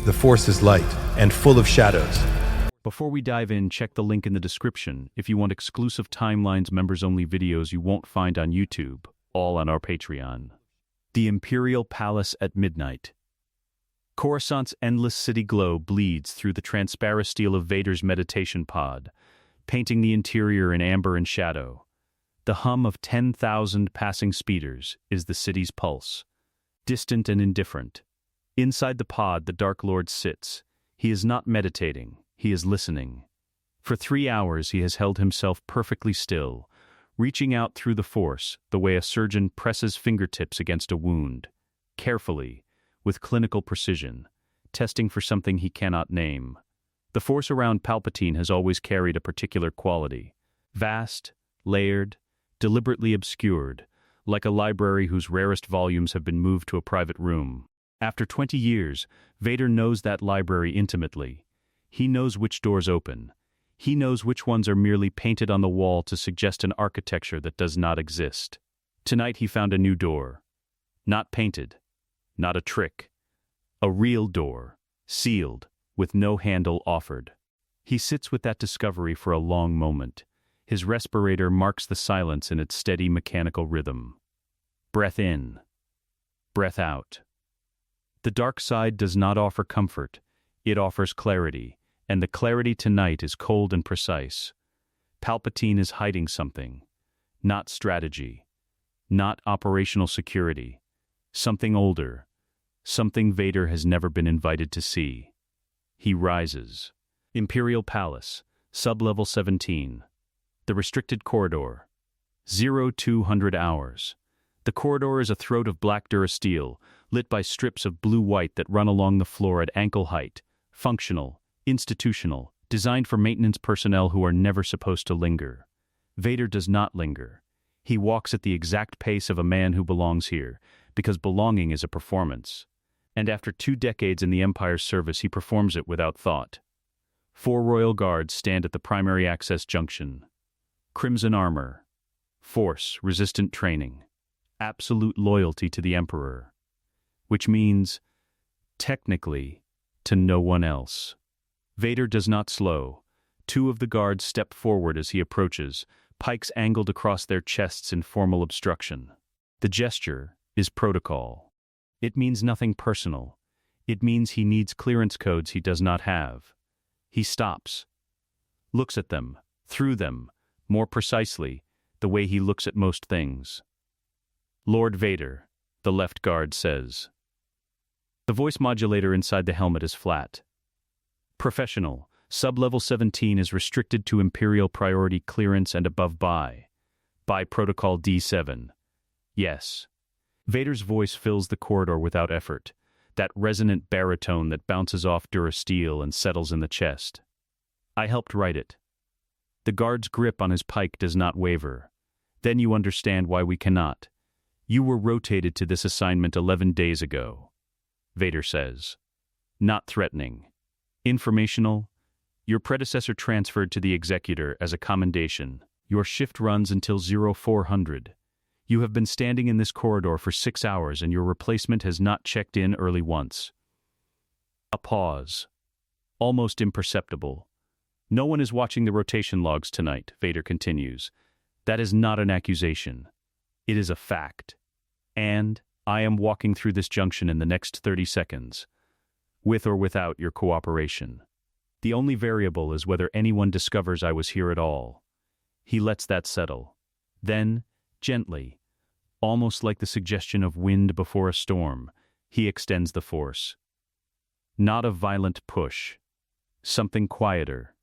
The Force is light and full of shadows. Before we dive in, check the link in the description if you want exclusive Timelines members-only videos you won't find on YouTube, all on our Patreon. The Imperial Palace at midnight. Coruscant's endless city glow bleeds through the transparent steel of Vader's meditation pod, painting the interior in amber and shadow. The hum of 10,000 passing speeders is the city's pulse, distant and indifferent. Inside the pod, the Dark Lord sits. He is not meditating, he is listening. For 3 hours he has held himself perfectly still, reaching out through the Force the way a surgeon presses fingertips against a wound, carefully, with clinical precision, testing for something he cannot name. The Force around Palpatine has always carried a particular quality. Vast, layered, deliberately obscured, like a library whose rarest volumes have been moved to a private room. After 20 years, Vader knows that library intimately. He knows which doors open. He knows which ones are merely painted on the wall to suggest an architecture that does not exist. Tonight he found a new door. Not painted. Not a trick. A real door, sealed, with no handle offered. He sits with that discovery for a long moment. His respirator marks the silence in its steady mechanical rhythm. Breath in. Breath out. The dark side does not offer comfort. It offers clarity, and the clarity tonight is cold and precise. Palpatine is hiding something. Not strategy. Not operational security. Something older. Something Vader has never been invited to see. He rises. Imperial Palace, Sublevel 17. The restricted corridor. 0200 hours. The corridor is a throat of black durasteel, lit by strips of blue-white that run along the floor at ankle height. Functional, institutional, designed for maintenance personnel who are never supposed to linger. Vader does not linger. He walks at the exact pace of a man who belongs here, because belonging is a performance. And after 2 decades in the Empire's service, he performs it without thought. 4 royal guards stand at the primary access junction. Crimson armor. Force-resistant training. Absolute loyalty to the Emperor. Which means, technically, to no one else. Vader does not slow. 2 of the guards step forward as he approaches, pikes angled across their chests in formal obstruction. The gesture is protocol. It means nothing personal. It means he needs clearance codes he does not have. He stops. Looks at them, through them, more precisely, the way he looks at most things. Lord Vader, the left guard says. The voice modulator inside the helmet is flat. Professional, Sublevel 17 is restricted to Imperial priority clearance and above by Protocol D7. Yes. Vader's voice fills the corridor without effort, that resonant baritone that bounces off durasteel and settles in the chest. I helped write it. The guard's grip on his pike does not waver. Then you understand why we cannot. You were rotated to this assignment 11 days ago, Vader says. Not threatening. Informational. Your predecessor transferred to the Executor as a commendation. Your shift runs until 0400. You have been standing in this corridor for 6 hours and your replacement has not checked in early once. A pause. Almost imperceptible. No one is watching the rotation logs tonight, Vader continues. That is not an accusation. It is a fact. And I am walking through this junction in the next 30 seconds, with or without your cooperation. The only variable is whether anyone discovers I was here at all. He lets that settle. Then, gently, almost like the suggestion of wind before a storm, he extends the Force. Not a violent push. Something quieter.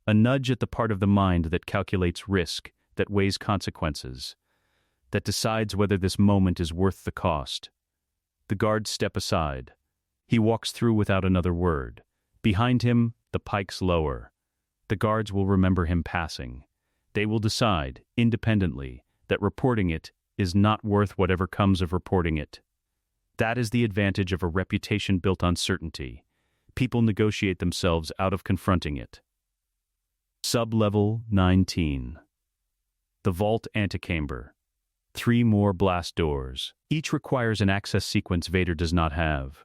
A nudge at the part of the mind that calculates risk, that weighs consequences, that decides whether this moment is worth the cost. The guards step aside. He walks through without another word. Behind him, the pikes lower. The guards will remember him passing. They will decide, independently, that reporting it is not worth whatever comes of reporting it. That is the advantage of a reputation built on certainty. People negotiate themselves out of confronting it. Sublevel 19. The vault antechamber. 3 more blast doors. Each requires an access sequence Vader does not have.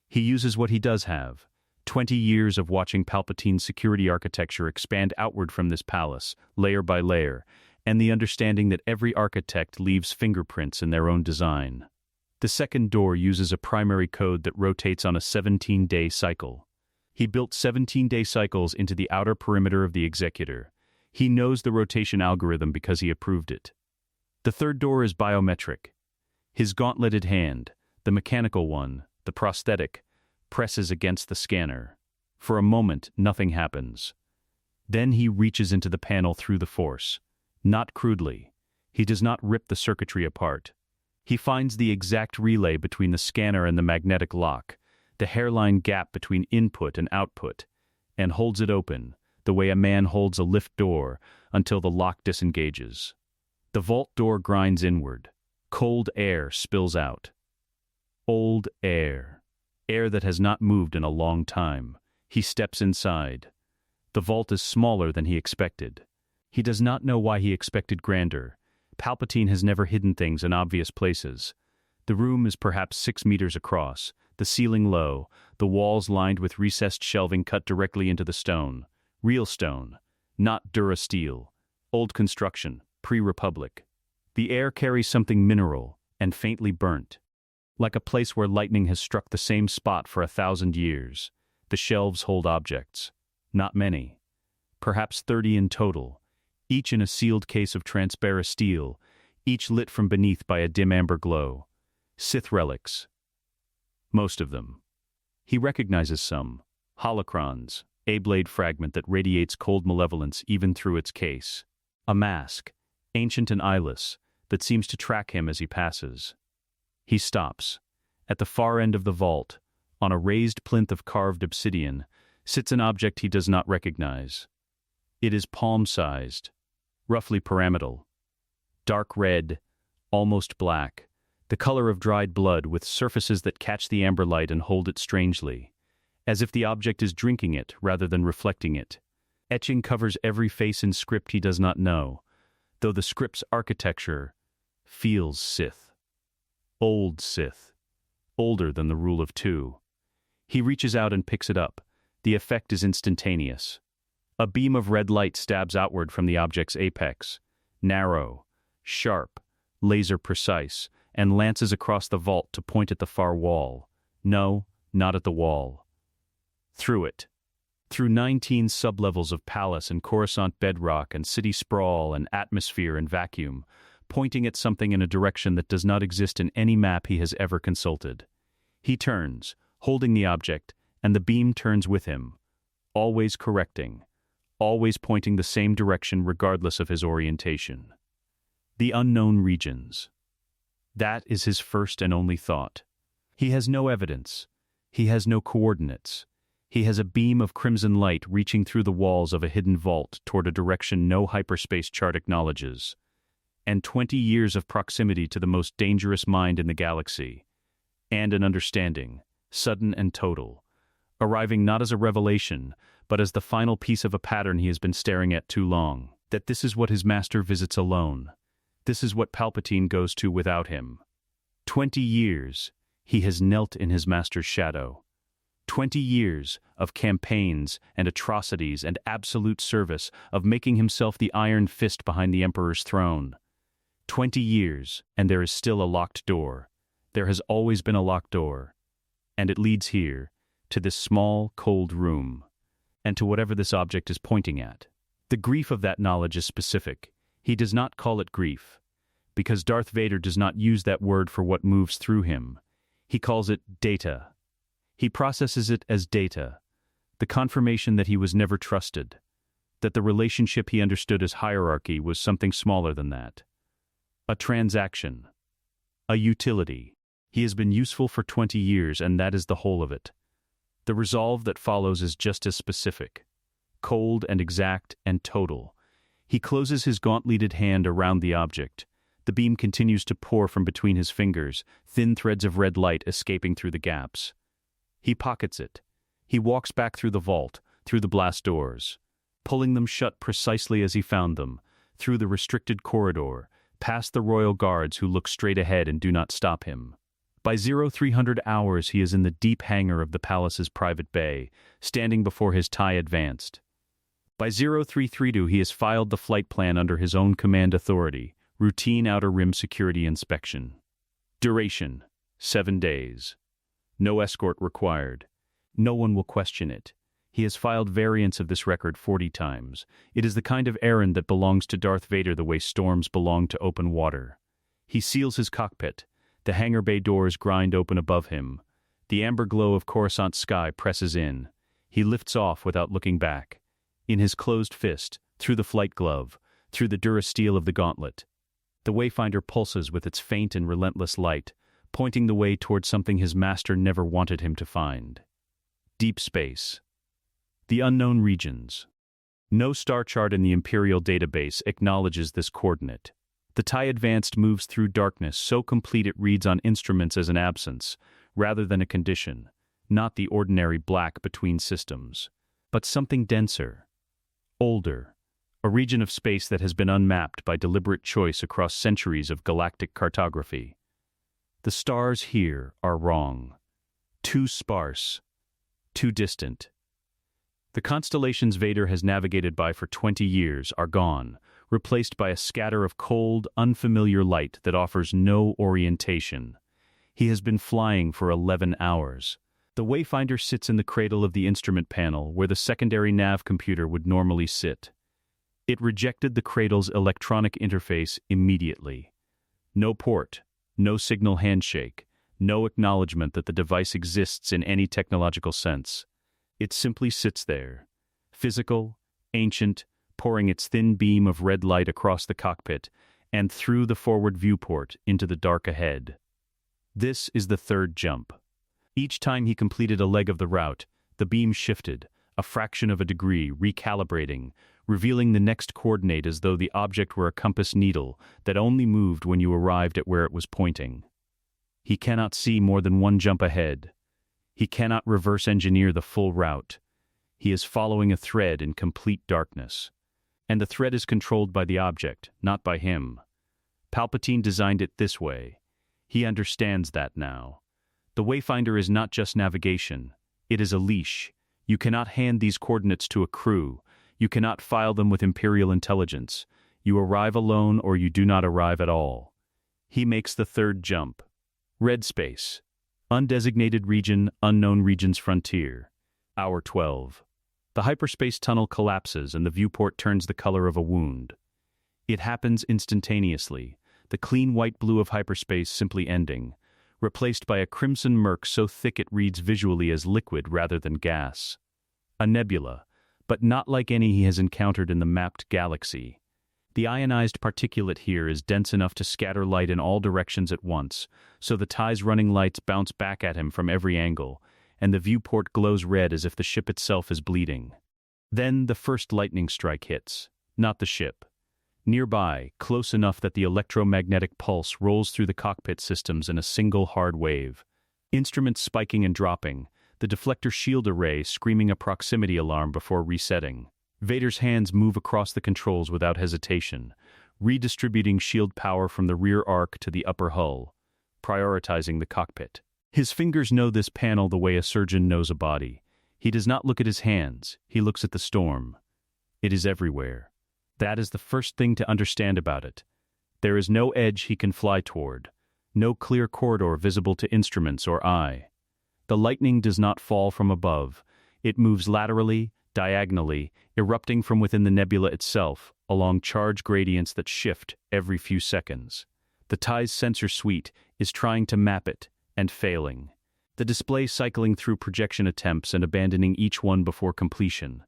He uses what he does have. 20 years of watching Palpatine's security architecture expand outward from this palace, layer by layer, and the understanding that every architect leaves fingerprints in their own design. The second door uses a primary code that rotates on a 17-day cycle. He built 17-day cycles into the outer perimeter of the Executor. He knows the rotation algorithm because he approved it. The third door is biometric. His gauntleted hand, the mechanical one, the prosthetic, presses against the scanner. For a moment, nothing happens. Then he reaches into the panel through the Force. Not crudely. He does not rip the circuitry apart. He finds the exact relay between the scanner and the magnetic lock, the hairline gap between input and output, and holds it open, the way a man holds a lift door, until the lock disengages. The vault door grinds inward. Cold air spills out. Old air. Air that has not moved in a long time. He steps inside. The vault is smaller than he expected. He does not know why he expected grandeur. Palpatine has never hidden things in obvious places. The room is perhaps 6 meters across, the ceiling low, the walls lined with recessed shelving cut directly into the stone. Real stone, not Durasteel. Old construction, pre-Republic. The air carries something mineral and faintly burnt, like a place where lightning has struck the same spot for 1,000 years. The shelves hold objects. Not many. Perhaps 30 in total, each in a sealed case of transparent steel, each lit from beneath by a dim amber glow. Sith relics. Most of them. He recognizes some. Holocrons, a blade fragment that radiates cold malevolence even through its case. A mask, ancient and eyeless, that seems to track him as he passes. He stops. At the far end of the vault, on a raised plinth of carved obsidian, sits an object he does not recognize. It is palm-sized, roughly pyramidal. Dark red, almost black, the color of dried blood with surfaces that catch the amber light and hold it strangely, as if the object is drinking it rather than reflecting it. Etching covers every face in script he does not know, though the script's architecture feels Sith. Old Sith. Older than the Rule of Two. He reaches out and picks it up. The effect is instantaneous. A beam of red light stabs outward from the object's apex, narrow, sharp, laser-precise, and lances across the vault to point at the far wall. No, not at the wall. Through it. Through 19 sublevels of palace and Coruscant bedrock and city sprawl and atmosphere and vacuum, pointing at something in a direction that does not exist in any map he has ever consulted. He turns, holding the object, and the beam turns with him, always correcting, always pointing the same direction regardless of his orientation. The unknown regions. That is his first and only thought. He has no evidence. He has no coordinates. He has a beam of crimson light reaching through the walls of a hidden vault toward a direction no hyperspace chart acknowledges. And 20 years of proximity to the most dangerous mind in the galaxy. And an understanding, sudden and total, arriving not as a revelation, but as the final piece of a pattern he has been staring at too long, that this is what his master visits alone. This is what Palpatine goes to without him. 20 years, he has knelt in his master's shadow. 20 years of campaigns and atrocities and absolute service, of making himself the iron fist behind the Emperor's throne. 20 years, and there is still a locked door. There has always been a locked door. And it leads here, to this small, cold room, and to whatever this object is pointing at. The grief of that knowledge is specific. He does not call it grief, because Darth Vader does not use that word for what moves through him. He calls it data. He processes it as data, the confirmation that he was never trusted, that the relationship he understood as hierarchy was something smaller than that. A transaction. A utility. He has been useful for 20 years, and that is the whole of it. The resolve that follows is just as specific, cold and exact and total. He closes his gauntleted hand around the object. The beam continues to pour from between his fingers, thin threads of red light escaping through the gaps. He pockets it. He walks back through the vault, through the blast doors, pulling them shut precisely as he found them, through the restricted corridor, past the royal guards who look straight ahead and do not stop him. By 0300 hours he is in the deep hangar of the palace's private bay, standing before his TIE Advanced. By 0332 he has filed the flight plan under his own command authority, routine outer rim security inspection. Duration: 7 days. No escort required. No one will question it. He has filed variants of this record 40 times. It is the kind of errand that belongs to Darth Vader the way storms belong to open water. He seals his cockpit. The hangar bay doors grind open above him. The amber glow of Coruscant sky presses in. He lifts off without looking back. In his closed fist, through the flight glove, through the durasteel of the gauntlet. The Wayfinder pulses with its faint and relentless light, pointing the way toward something his master never wanted him to find. Deep space. The unknown regions. No star chart in the Imperial database acknowledges this coordinate. The TIE Advanced moves through darkness so complete it reads on instruments as an absence, rather than a condition, not the ordinary black between systems, but something denser, older, a region of space that has been unmapped by deliberate choice across centuries of galactic cartography. The stars here are wrong. Too sparse. Too distant. The constellations Vader has navigated by for 20 years are gone, replaced by a scatter of cold, unfamiliar light that offers no orientation. He has been flying for 11 hours. The Wayfinder sits in the cradle of the instrument panel where the secondary nav computer would normally sit. It rejected the cradle's electronic interface immediately. No port, no signal handshake, no acknowledgement that the device exists in any technological sense. It simply sits there, physical, ancient, pouring its thin beam of red light across the cockpit and through the forward viewport into the dark ahead. This is the third jump. Each time he completed a leg of the route, the beam shifted, a fraction of a degree, recalibrating, revealing the next coordinate as though the object were a compass needle that only moved when you arrived at where it was pointing. He cannot see more than one jump ahead. He cannot reverse engineer the full route. He is following a thread in complete darkness. And the thread is controlled by the object, not by him. Palpatine designed it this way. He understands that now. The Wayfinder is not just navigation. It is a leash. You cannot hand these coordinates to a crew. You cannot file them with Imperial intelligence. You arrive alone or you do not arrive at all. He makes the third jump. Red space. Undesignated region, unknown region's frontier. Hour 12. The hyperspace tunnel collapses and the viewport turns the color of a wound. It happens instantaneously, the clean white blue of hyperspace simply ending, replaced by a crimson murk so thick it reads visually as liquid rather than gas. A nebula, but not like any he has encountered in the mapped galaxy. The ionized particulate here is dense enough to scatter light in all directions at once, so the TIE's running lights bounce back at him from every angle, and the viewport glows red as if the ship itself is bleeding. Then the first lightning strike hits, not the ship. Nearby, close enough that the electromagnetic pulse rolls through the cockpit systems in a single hard wave. Instruments spiking and dropping, the deflector shield array screaming a proximity alarm before resetting. Vader's hands move across the controls without hesitation, redistributing shield power from the rear arc to the upper hull, prioritizing the cockpit. His fingers know this panel the way a surgeon knows a body. He does not look at his hands, he looks at the storm. It is everywhere. That is the first thing to understand about it. There is no edge he can fly toward, no clear corridor visible to instruments or eye. The lightning does not fall from above. It moves laterally, diagonally, erupting from within the nebula itself, along charge gradients that shift every few seconds. The TIE's sensor suite is trying to map it, and failing. The display cycling through projection attempts and abandoning each one before completion.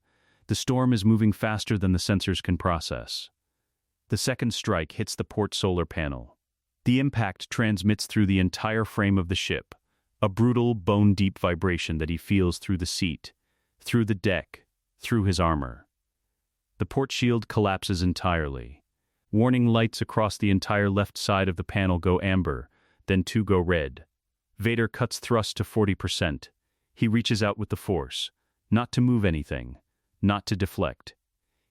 The storm is moving faster than the sensors can process. The second strike hits the port solar panel. The impact transmits through the entire frame of the ship, a brutal, bone-deep vibration that he feels through the seat, through the deck, through his armor. The port shield collapses entirely. Warning lights across the entire left side of the panel go amber, then two go red. Vader cuts thrust to 40%. He reaches out with the Force, not to move anything, not to deflect.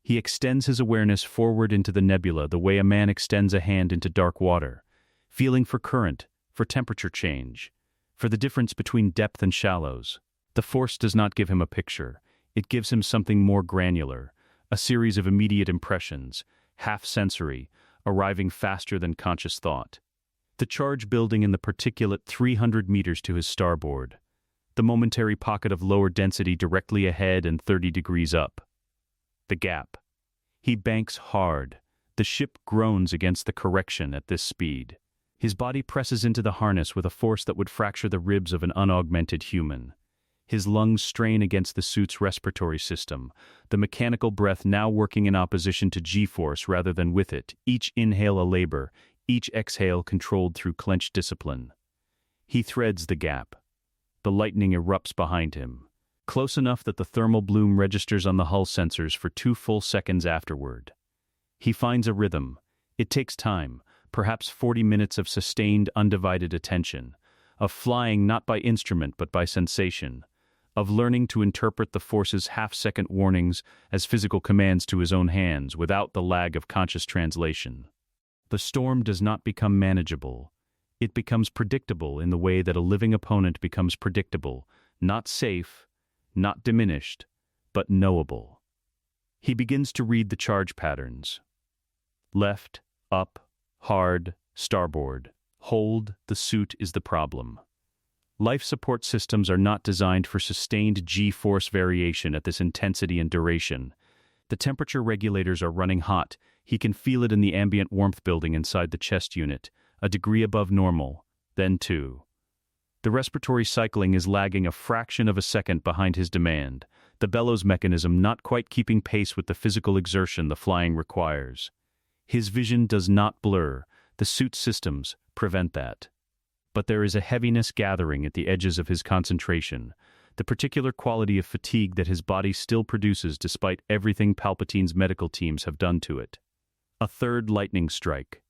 He extends his awareness forward into the nebula the way a man extends a hand into dark water, feeling for current, for temperature change, for the difference between depth and shallows. The Force does not give him a picture. It gives him something more granular, a series of immediate impressions, half-sensory, arriving faster than conscious thought. The charge building in the particulate 300 meters to his starboard. The momentary pocket of lower density directly ahead and 30 degrees up. The gap. He banks hard. The ship groans against the correction at this speed. His body presses into the harness with a force that would fracture the ribs of an unaugmented human. His lungs strain against the suit's respiratory system, the mechanical breath now working in opposition to G-force rather than with it, each inhale a labor, each exhale controlled through clenched discipline. He threads the gap. The lightning erupts behind him, close enough that the thermal bloom registers on the hull sensors for 2 full seconds afterward. He finds a rhythm. It takes time, perhaps 40 minutes of sustained, undivided attention, of flying not by instrument but by sensation, of learning to interpret the Force's half-second warnings as physical commands to his own hands without the lag of conscious translation. The storm does not become manageable. It becomes predictable in the way that a living opponent becomes predictable, not safe, not diminished, but knowable. He begins to read the charge patterns. Left, up, hard, starboard. Hold, the suit is the problem. Life support systems are not designed for sustained G-force variation at this intensity and duration. The temperature regulators are running hot. He can feel it in the ambient warmth building inside the chest unit, a degree above normal, then 2. The respiratory cycling is lagging a fraction of a second behind his demand, the bellows mechanism not quite keeping pace with the physical exertion the flying requires. His vision does not blur. The suit systems prevent that. But there is a heaviness gathering at the edges of his concentration, the particular quality of fatigue that his body still produces despite everything Palpatine's medical teams have done to it. A third lightning strike.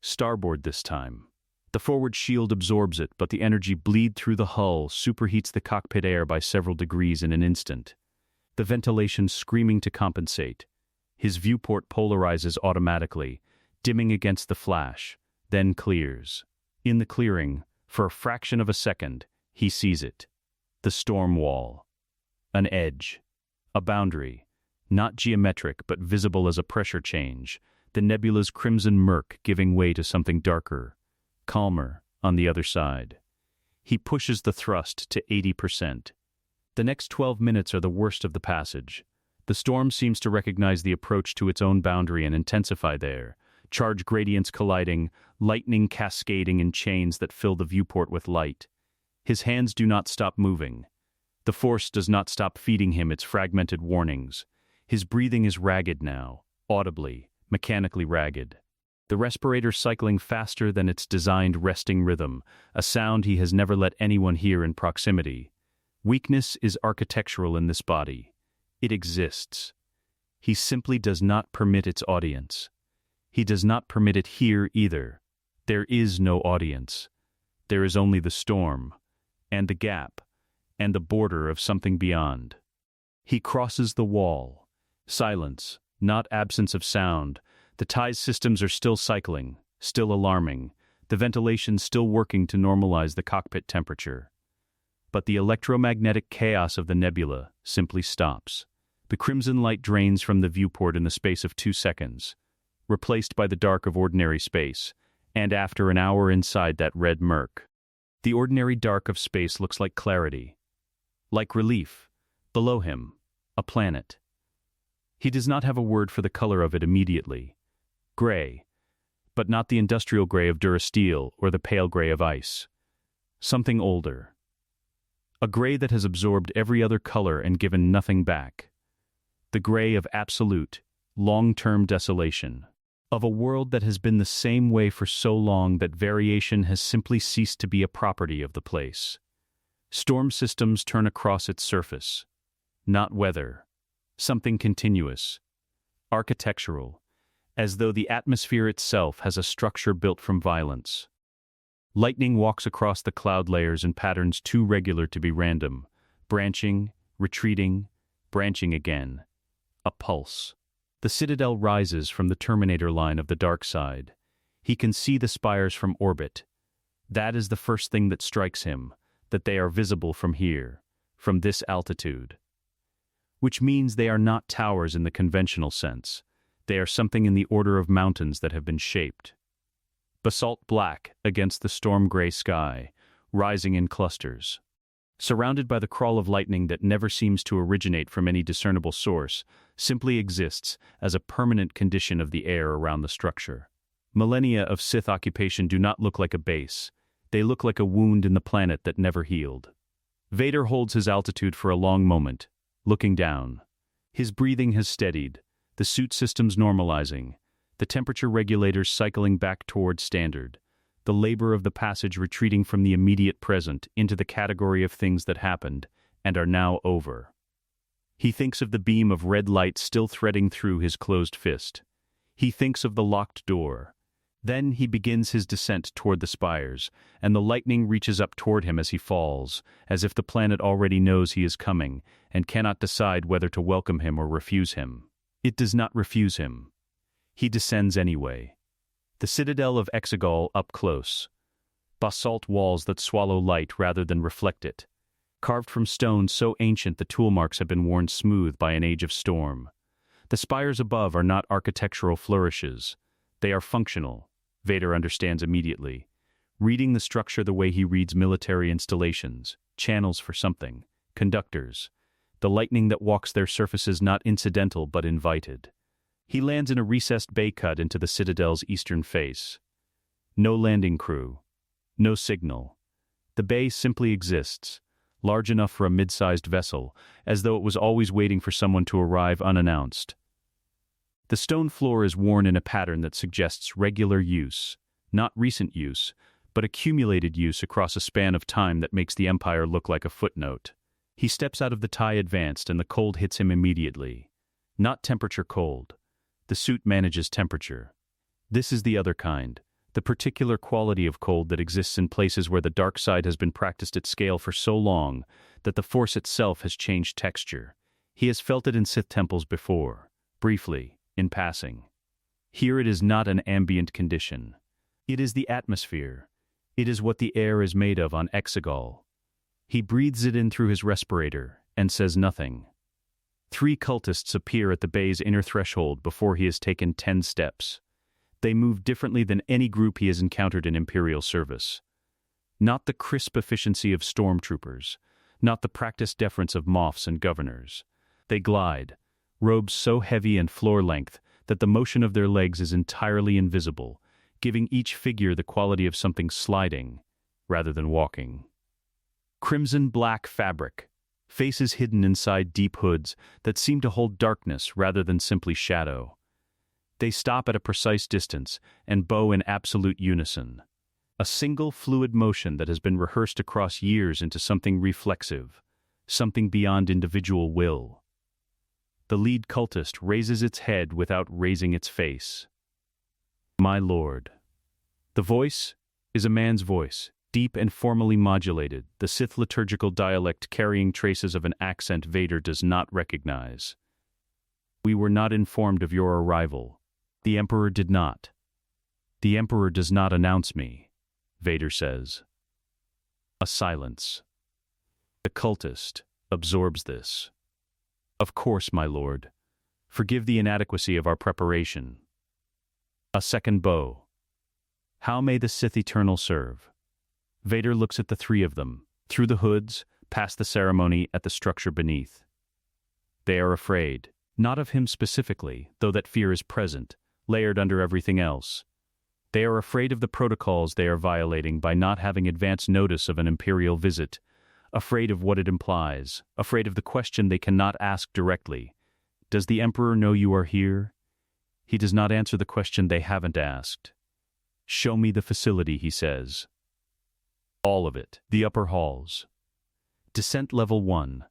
Starboard this time. The forward shield absorbs it, but the energy bleed through the hull superheats the cockpit air by several degrees in an instant. The ventilation screaming to compensate. His viewport polarizes automatically, dimming against the flash, then clears. In the clearing, for a fraction of a second, he sees it. The storm wall. An edge. A boundary. Not geometric, but visible as a pressure change. The nebula's crimson murk giving way to something darker, calmer, on the other side. He pushes the thrust to 80%. The next 12 minutes are the worst of the passage. The storm seems to recognize the approach to its own boundary and intensify there. Charge gradients colliding, lightning cascading in chains that fill the viewport with light. His hands do not stop moving. The Force does not stop feeding him its fragmented warnings. His breathing is ragged now, audibly, mechanically ragged. The respirator cycling faster than its designed resting rhythm, a sound he has never let anyone hear in proximity. Weakness is architectural in this body. It exists. He simply does not permit its audience. He does not permit it here either. There is no audience. There is only the storm, and the gap, and the border of something beyond. He crosses the wall. Silence, not absence of sound. The ties systems are still cycling, still alarming. The ventilation still working to normalize the cockpit temperature. But the electromagnetic chaos of the nebula simply stops. The crimson light drains from the viewport in the space of 2 seconds, replaced by the dark of ordinary space, and after an hour inside that red murk. The ordinary dark of space looks like clarity, like relief. Below him, a planet. He does not have a word for the color of it immediately. Gray, but not the industrial gray of durasteel or the pale gray of ice. Something older. A gray that has absorbed every other color and given nothing back. The gray of absolute, long-term desolation. Of a world that has been the same way for so long that variation has simply ceased to be a property of the place. Storm systems turn across its surface. Not weather. Something continuous. Architectural. As though the atmosphere itself has a structure built from violence. Lightning walks across the cloud layers in patterns too regular to be random. Branching, retreating, branching again. A pulse. The Citadel rises from the Terminator line of the dark side. He can see the spires from orbit. That is the first thing that strikes him, that they are visible from here, from this altitude. Which means they are not towers in the conventional sense. They are something in the order of mountains that have been shaped. Basalt black against the storm-gray sky, rising in clusters. Surrounded by the crawl of lightning that never seems to originate from any discernible source, simply exists as a permanent condition of the air around the structure. Millennia of Sith occupation do not look like a base. They look like a wound in the planet that never healed. Vader holds his altitude for a long moment, looking down. His breathing has steadied, the suit systems normalizing, the temperature regulators cycling back toward standard, the labor of the passage retreating from the immediate present into the category of things that happened and are now over. He thinks of the beam of red light still threading through his closed fist. He thinks of the locked door. Then he begins his descent toward the spires, and the lightning reaches up toward him as he falls, as if the planet already knows he is coming and cannot decide whether to welcome him or refuse him. It does not refuse him. He descends anyway. The citadel of Exegol up close. Basalt walls that swallow light rather than reflect it. Carved from stone so ancient the tool marks have been worn smooth by an age of storm. The spires above are not architectural flourishes. They are functional, Vader understands immediately. Reading the structure the way he reads military installations, channels for something, conductors. The lightning that walks their surfaces not incidental but invited. He lands in a recessed bay cut into the citadel's eastern face. No landing crew. No signal. The bay simply exists, large enough for a mid-sized vessel, as though it was always waiting for someone to arrive unannounced. The stone floor is worn in a pattern that suggests regular use, not recent use, but accumulated use across a span of time that makes the Empire look like a footnote. He steps out of the tie advanced and the cold hits him immediately. Not temperature cold. The suit manages temperature. This is the other kind, the particular quality of cold that exists in places where the dark side has been practiced at scale for so long that the Force itself has changed texture. He has felt it in Sith temples before, briefly, in passing. Here it is not an ambient condition. It is the atmosphere. It is what the air is made of on Exegol. He breathes it in through his respirator and says nothing. 3 cultists appear at the bay's inner threshold before he has taken 10 steps. They move differently than any group he has encountered in Imperial service. Not the crisp efficiency of stormtroopers, not the practiced deference of moffs and governors. They glide, robes so heavy and floor-length that the motion of their legs is entirely invisible, giving each figure the quality of something sliding, rather than walking. Crimson-black fabric, faces hidden inside deep hoods that seem to hold darkness rather than simply shadow. They stop at a precise distance and bow in absolute unison. A single fluid motion that has been rehearsed across years into something reflexive, something beyond individual will. The lead cultist raises its head without raising its face. My lord. The voice is a man's voice, deep and formally modulated, the Sith liturgical dialect carrying traces of an accent Vader does not recognize. We were not informed of your arrival. The Emperor did not. The Emperor does not announce me, Vader says. A silence. The cultist absorbs this. Of course, my lord. Forgive the inadequacy of our preparation. A second bow. How may the Sith Eternal serve? Vader looks at the 3 of them, through the hoods, past the ceremony, at the structure beneath. They are afraid, not of him specifically, though that fear is present, layered under everything else. They are afraid of the protocols they are violating by not having advance notice of an Imperial visit, afraid of what it implies, afraid of the question they cannot ask directly. Does the Emperor know you are here? He does not answer the question they haven't asked. Show me the facility, he says. All of it. The upper halls. Descent level 1.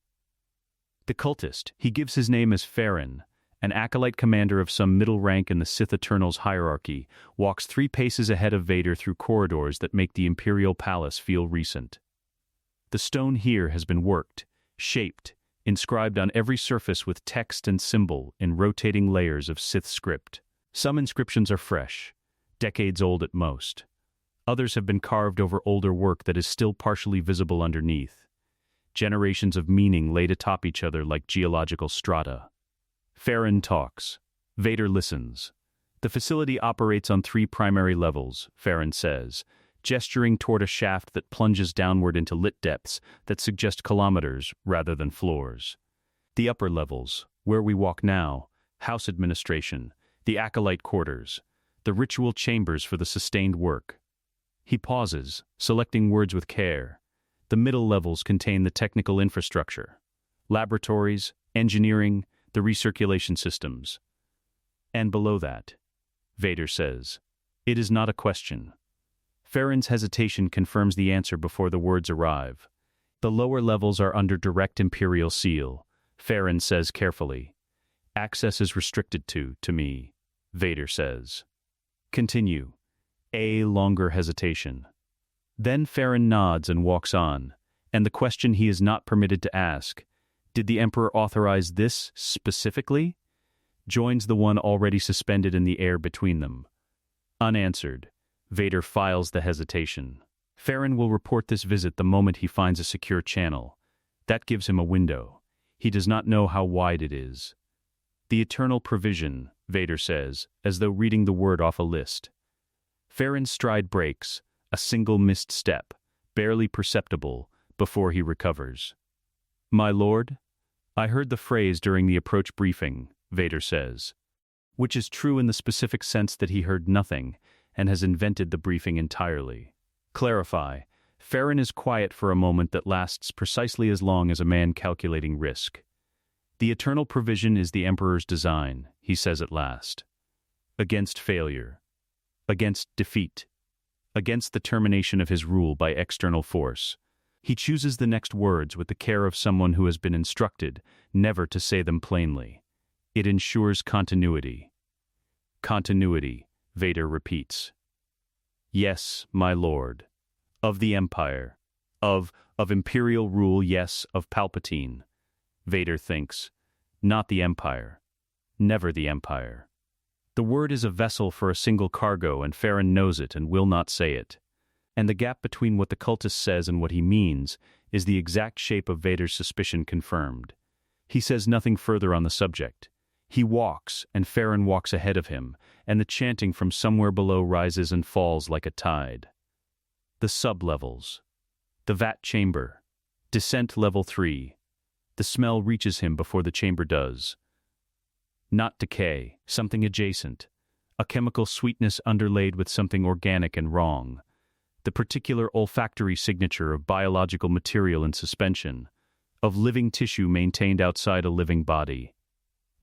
The cultist, he gives his name as Farron, an acolyte commander of some middle rank in the Sith Eternal's hierarchy, walks 3 paces ahead of Vader through corridors that make the Imperial Palace feel recent. The stone here has been worked, shaped, inscribed on every surface with text and symbol in rotating layers of Sith script. Some inscriptions are fresh, decades old at most. Others have been carved over older work that is still partially visible underneath. Generations of meaning laid atop each other like geological strata. Farron talks. Vader listens. The facility operates on 3 primary levels, Farron says, gesturing toward a shaft that plunges downward into lit depths that suggest kilometers rather than floors. The upper levels, where we walk now, house administration, the acolyte quarters, the ritual chambers for the sustained work. He pauses, selecting words with care. The middle levels contain the technical infrastructure, laboratories, engineering, the recirculation systems. And below that, Vader says, it is not a question. Farron's hesitation confirms the answer before the words arrive. The lower levels are under direct Imperial seal, Farron says carefully. Access is restricted to me, Vader says. Continue. A longer hesitation. Then Farron nods and walks on, and the question he is not permitted to ask, did the Emperor authorize this specifically? Joins the one already suspended in the air between them. Unanswered, Vader files the hesitation. Farron will report this visit the moment he finds a secure channel. That gives him a window. He does not know how wide it is. The eternal provision, Vader says, as though reading the word off a list. Farron's stride breaks, a single missed step, barely perceptible, before he recovers. My lord? I heard the phrase during the approach briefing, Vader says. Which is true in the specific sense that he heard nothing, and has invented the briefing entirely. Clarify. Farron is quiet for a moment that lasts precisely as long as a man calculating risk. The eternal provision is the Emperor's design, he says at last. Against failure. Against defeat. Against the termination of his rule by external force. He chooses the next words with the care of someone who has been instructed never to say them plainly. It ensures continuity. Continuity, Vader repeats. Yes, my lord. Of the Empire. Of Imperial rule, yes, of Palpatine. Vader thinks. Not the Empire. Never the Empire. The word is a vessel for a single cargo, and Farron knows it and will not say it. And the gap between what the cultist says and what he means is the exact shape of Vader's suspicion confirmed. He says nothing further on the subject. He walks, and Farron walks ahead of him, and the chanting from somewhere below rises and falls like a tide. The sub-levels. The vat chamber. Descent level 3. The smell reaches him before the chamber does. Not decay, something adjacent. A chemical sweetness underlaid with something organic and wrong. The particular olfactory signature of biological material in suspension. Of living tissue maintained outside a living body.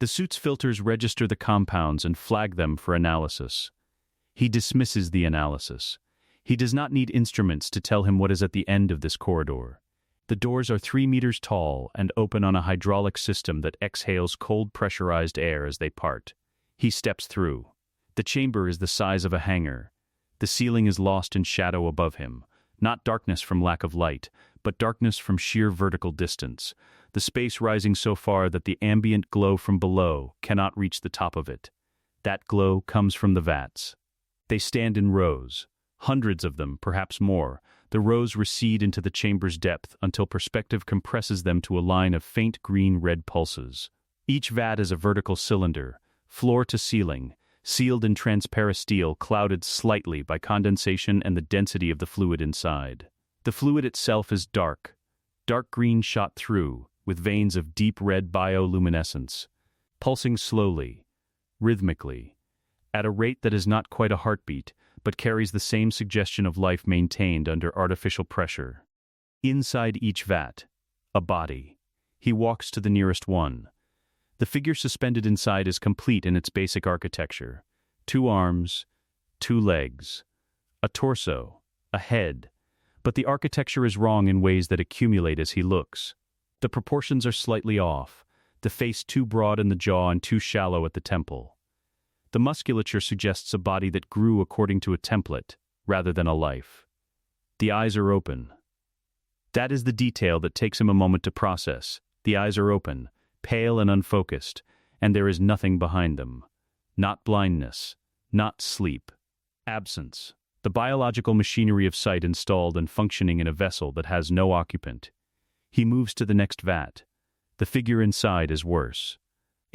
The suit's filters register the compounds and flag them for analysis. He dismisses the analysis. He does not need instruments to tell him what is at the end of this corridor. The doors are 3 meters tall and open on a hydraulic system that exhales cold pressurized air as they part. He steps through. The chamber is the size of a hangar. The ceiling is lost in shadow above him, not darkness from lack of light, but darkness from sheer vertical distance, the space rising so far that the ambient glow from below cannot reach the top of it. That glow comes from the vats. They stand in rows, hundreds of them, perhaps more. The rows recede into the chamber's depth until perspective compresses them to a line of faint green-red pulses. Each vat is a vertical cylinder, floor to ceiling, sealed in transparent steel clouded slightly by condensation and the density of the fluid inside. The fluid itself is dark green shot through, with veins of deep red bioluminescence, pulsing slowly, rhythmically, at a rate that is not quite a heartbeat, but carries the same suggestion of life maintained under artificial pressure. Inside each vat, a body. He walks to the nearest one. The figure suspended inside is complete in its basic architecture. 2 arms, 2 legs, a torso, a head, but the architecture is wrong in ways that accumulate as he looks. The proportions are slightly off, the face too broad in the jaw and too shallow at the temple. The musculature suggests a body that grew according to a template, rather than a life. The eyes are open. That is the detail that takes him a moment to process. The eyes are open, pale and unfocused, and there is nothing behind them. Not blindness, not sleep. Absence. The biological machinery of sight installed and functioning in a vessel that has no occupant. He moves to the next vat. The figure inside is worse.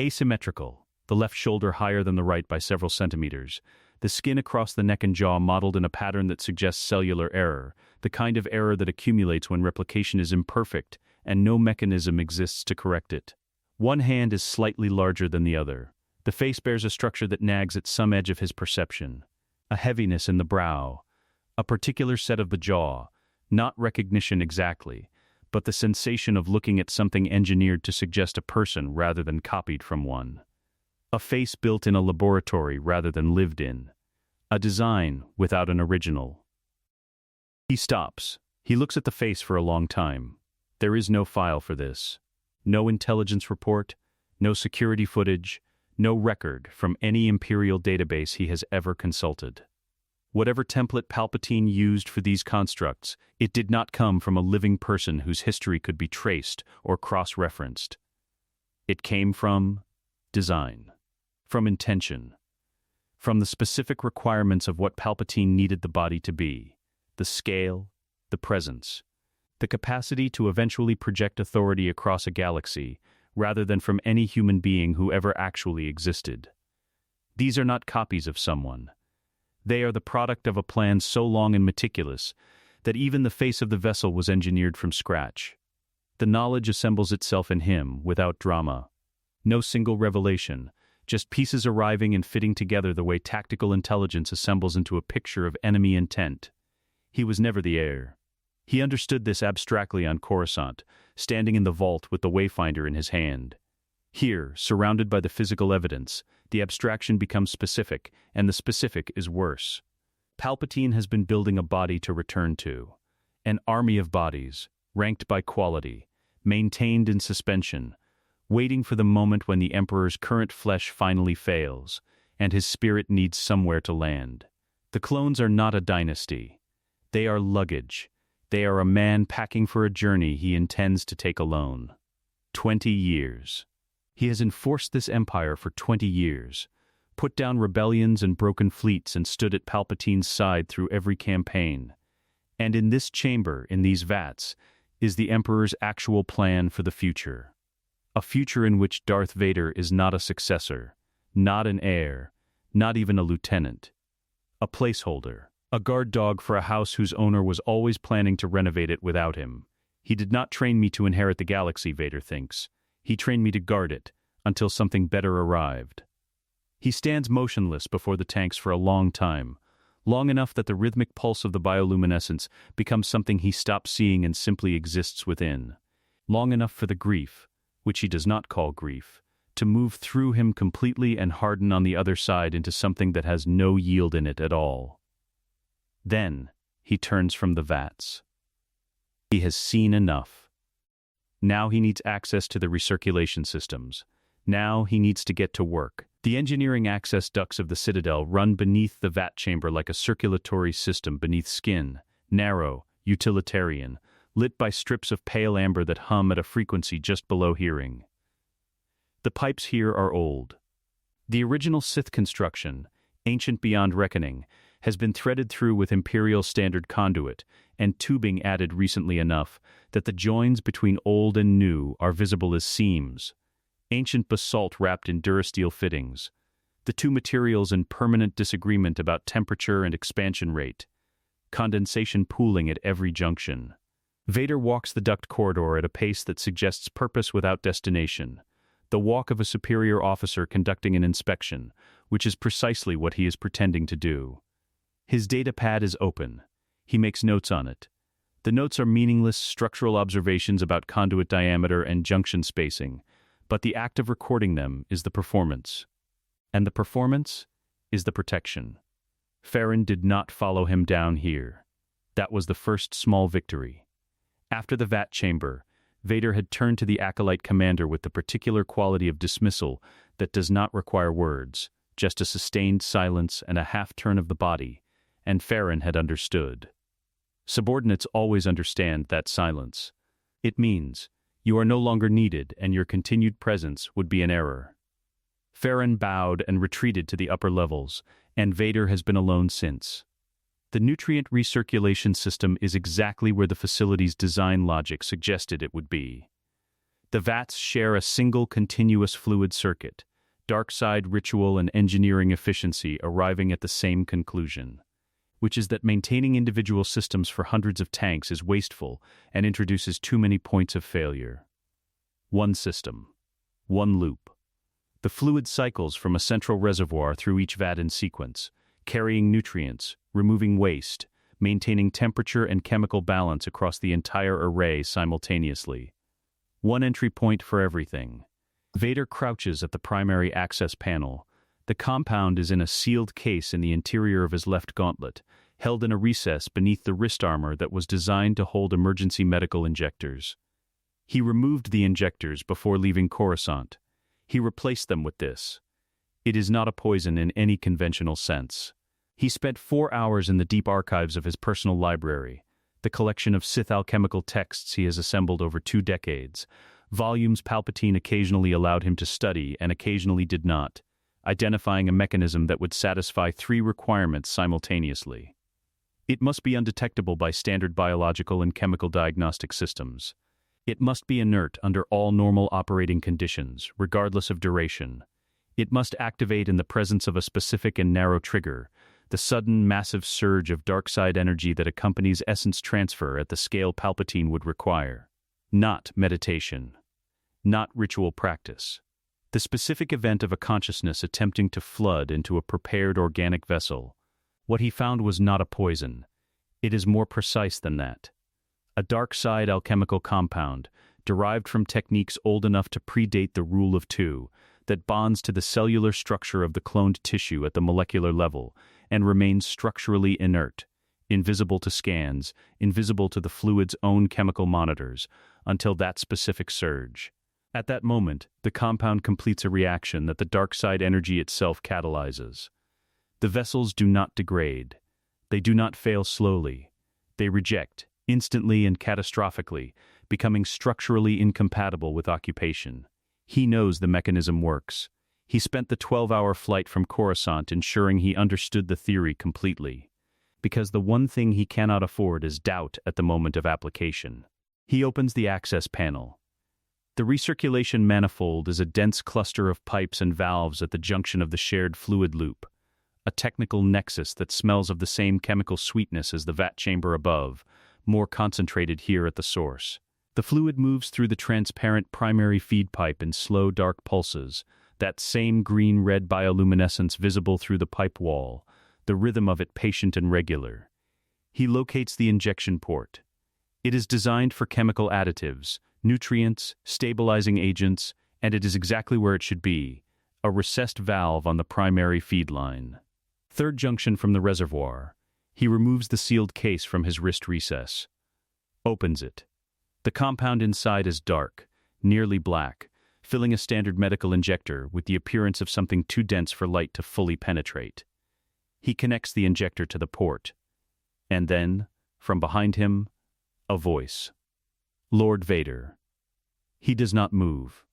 Asymmetrical, the left shoulder higher than the right by several centimeters, the skin across the neck and jaw modeled in a pattern that suggests cellular error, the kind of error that accumulates when replication is imperfect and no mechanism exists to correct it. One hand is slightly larger than the other. The face bears a structure that nags at some edge of his perception. A heaviness in the brow, a particular set of the jaw, not recognition exactly, but the sensation of looking at something engineered to suggest a person rather than copied from one. A face built in a laboratory rather than lived in. A design without an original. He stops. He looks at the face for a long time. There is no file for this. No intelligence report, no security footage, no record from any Imperial database he has ever consulted. Whatever template Palpatine used for these constructs, it did not come from a living person whose history could be traced or cross-referenced. It came from design, from intention, from the specific requirements of what Palpatine needed the body to be, the scale, the presence, the capacity to eventually project authority across a galaxy, rather than from any human being who ever actually existed. These are not copies of someone. They are the product of a plan so long and meticulous that even the face of the vessel was engineered from scratch. The knowledge assembles itself in him without drama. No single revelation, just pieces arriving and fitting together the way tactical intelligence assembles into a picture of enemy intent. He was never the heir. He understood this abstractly on Coruscant, standing in the vault with the Wayfinder in his hand. Here, surrounded by the physical evidence, the abstraction becomes specific, and the specific is worse. Palpatine has been building a body to return to. An army of bodies, ranked by quality, maintained in suspension, waiting for the moment when the Emperor's current flesh finally fails, and his spirit needs somewhere to land. The clones are not a dynasty. They are luggage. They are a man packing for a journey he intends to take alone. 20 years. He has enforced this empire for 20 years, put down rebellions and broken fleets and stood at Palpatine's side through every campaign. And in this chamber, in these vats, is the Emperor's actual plan for the future. A future in which Darth Vader is not a successor, not an heir, not even a lieutenant. A placeholder. A guard dog for a house whose owner was always planning to renovate it without him. He did not train me to inherit the galaxy, Vader thinks. He trained me to guard it, until something better arrived. He stands motionless before the tanks for a long time, long enough that the rhythmic pulse of the bioluminescence becomes something he stops seeing and simply exists within. Long enough for the grief, which he does not call grief, to move through him completely and harden on the other side into something that has no yield in it at all. Then, he turns from the vats. He has seen enough. Now he needs access to the recirculation systems. Now he needs to get to work. The engineering access ducts of the Citadel run beneath the vat chamber like a circulatory system beneath skin, narrow, utilitarian, lit by strips of pale amber that hum at a frequency just below hearing. The pipes here are old. The original Sith construction, ancient beyond reckoning, has been threaded through with Imperial standard conduit and tubing added recently enough that the joins between old and new are visible as seams. Ancient basalt wrapped in durasteel fittings. The two materials in permanent disagreement about temperature and expansion rate. Condensation pooling at every junction. Vader walks the duct corridor at a pace that suggests purpose without destination. The walk of a superior officer conducting an inspection, which is precisely what he is pretending to do. His data pad is open. He makes notes on it. The notes are meaningless structural observations about conduit diameter and junction spacing, but the act of recording them is the performance. And the performance is the protection. Farron did not follow him down here. That was the first small victory. After the vat chamber, Vader had turned to the acolyte commander with the particular quality of dismissal that does not require words, just a sustained silence and a half-turn of the body, and Farron had understood. Subordinates always understand that silence. It means, you are no longer needed and your continued presence would be an error. Farron bowed and retreated to the upper levels, and Vader has been alone since. The nutrient recirculation system is exactly where the facility's design logic suggested it would be. The vats share a single continuous fluid circuit, dark side ritual and engineering efficiency arriving at the same conclusion, which is that maintaining individual systems for hundreds of tanks is wasteful and introduces too many points of failure. One system. One loop. The fluid cycles from a central reservoir through each vat in sequence, carrying nutrients, removing waste, maintaining temperature and chemical balance across the entire array simultaneously. One entry point for everything. Vader crouches at the primary access panel. The compound is in a sealed case in the interior of his left gauntlet, held in a recess beneath the wrist armor that was designed to hold emergency medical injectors. He removed the injectors before leaving Coruscant. He replaced them with this. It is not a poison in any conventional sense. He spent 4 hours in the deep archives of his personal library, the collection of Sith alchemical texts he has assembled over 2 decades, volumes Palpatine occasionally allowed him to study and occasionally did not, identifying a mechanism that would satisfy 3 requirements simultaneously. It must be undetectable by standard biological and chemical diagnostic systems. It must be inert under all normal operating conditions, regardless of duration. It must activate in the presence of a specific and narrow trigger, the sudden, massive surge of dark side energy that accompanies essence transfer at the scale Palpatine would require. Not meditation. Not ritual practice. The specific event of a consciousness attempting to flood into a prepared organic vessel. What he found was not a poison. It is more precise than that. A dark side alchemical compound, derived from techniques old enough to predate the Rule of Two, that bonds to the cellular structure of the cloned tissue at the molecular level, and remains structurally inert, invisible to scans, invisible to the fluid's own chemical monitors, until that specific surge. At that moment, the compound completes a reaction that the dark side energy itself catalyzes. The vessels do not degrade. They do not fail slowly. They reject, instantly and catastrophically, becoming structurally incompatible with occupation. He knows the mechanism works. He spent the 12-hour flight from Coruscant ensuring he understood the theory completely. Because the one thing he cannot afford is doubt at the moment of application. He opens the access panel. The recirculation manifold is a dense cluster of pipes and valves at the junction of the shared fluid loop, a technical nexus that smells of the same chemical sweetness as the vat chamber above, more concentrated here at the source. The fluid moves through the transparent primary feed pipe in slow dark pulses, that same green-red bioluminescence visible through the pipe wall, the rhythm of it patient and regular. He locates the injection port. It is designed for chemical additives, nutrients, stabilizing agents, and it is exactly where it should be, a recessed valve on the primary feed line. Third junction from the reservoir. He removes the sealed case from his wrist recess. Opens it. The compound inside is dark, nearly black, filling a standard medical injector with the appearance of something too dense for light to fully penetrate. He connects the injector to the port. And then, from behind him, a voice. Lord Vader. He does not move.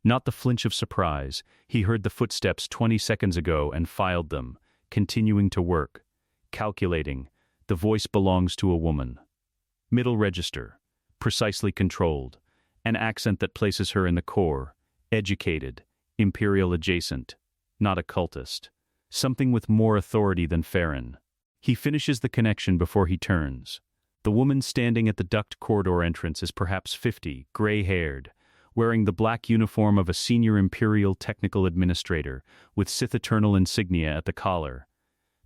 Not the flinch of surprise. He heard the footsteps 20 seconds ago and filed them, continuing to work. Calculating. The voice belongs to a woman. Middle register. Precisely controlled. An accent that places her in the core. Educated. Imperial adjacent. Not a cultist. Something with more authority than Farron. He finishes the connection before he turns. The woman standing at the duct corridor entrance is perhaps 50, gray-haired, wearing the black uniform of a senior Imperial technical administrator, with Sith Eternal insignia at the collar.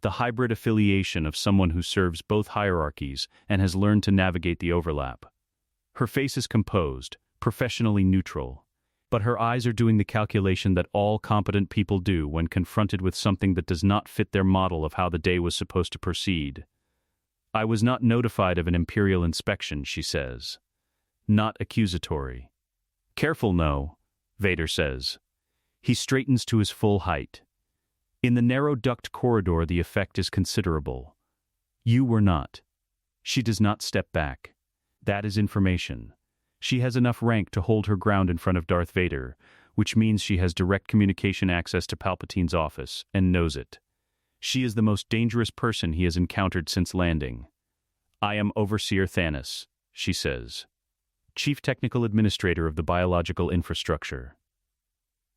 The hybrid affiliation of someone who serves both hierarchies and has learned to navigate the overlap. Her face is composed, professionally neutral, but her eyes are doing the calculation that all competent people do when confronted with something that does not fit their model of how the day was supposed to proceed. I was not notified of an Imperial inspection, she says. Not accusatory. Careful, no, Vader says. He straightens to his full height. In the narrow duct corridor, the effect is considerable. You were not. She does not step back. That is information. She has enough rank to hold her ground in front of Darth Vader, which means she has direct communication access to Palpatine's office, and knows it. She is the most dangerous person he has encountered since landing. "I am Overseer Thanos," she says. "Chief Technical Administrator of the biological infrastructure."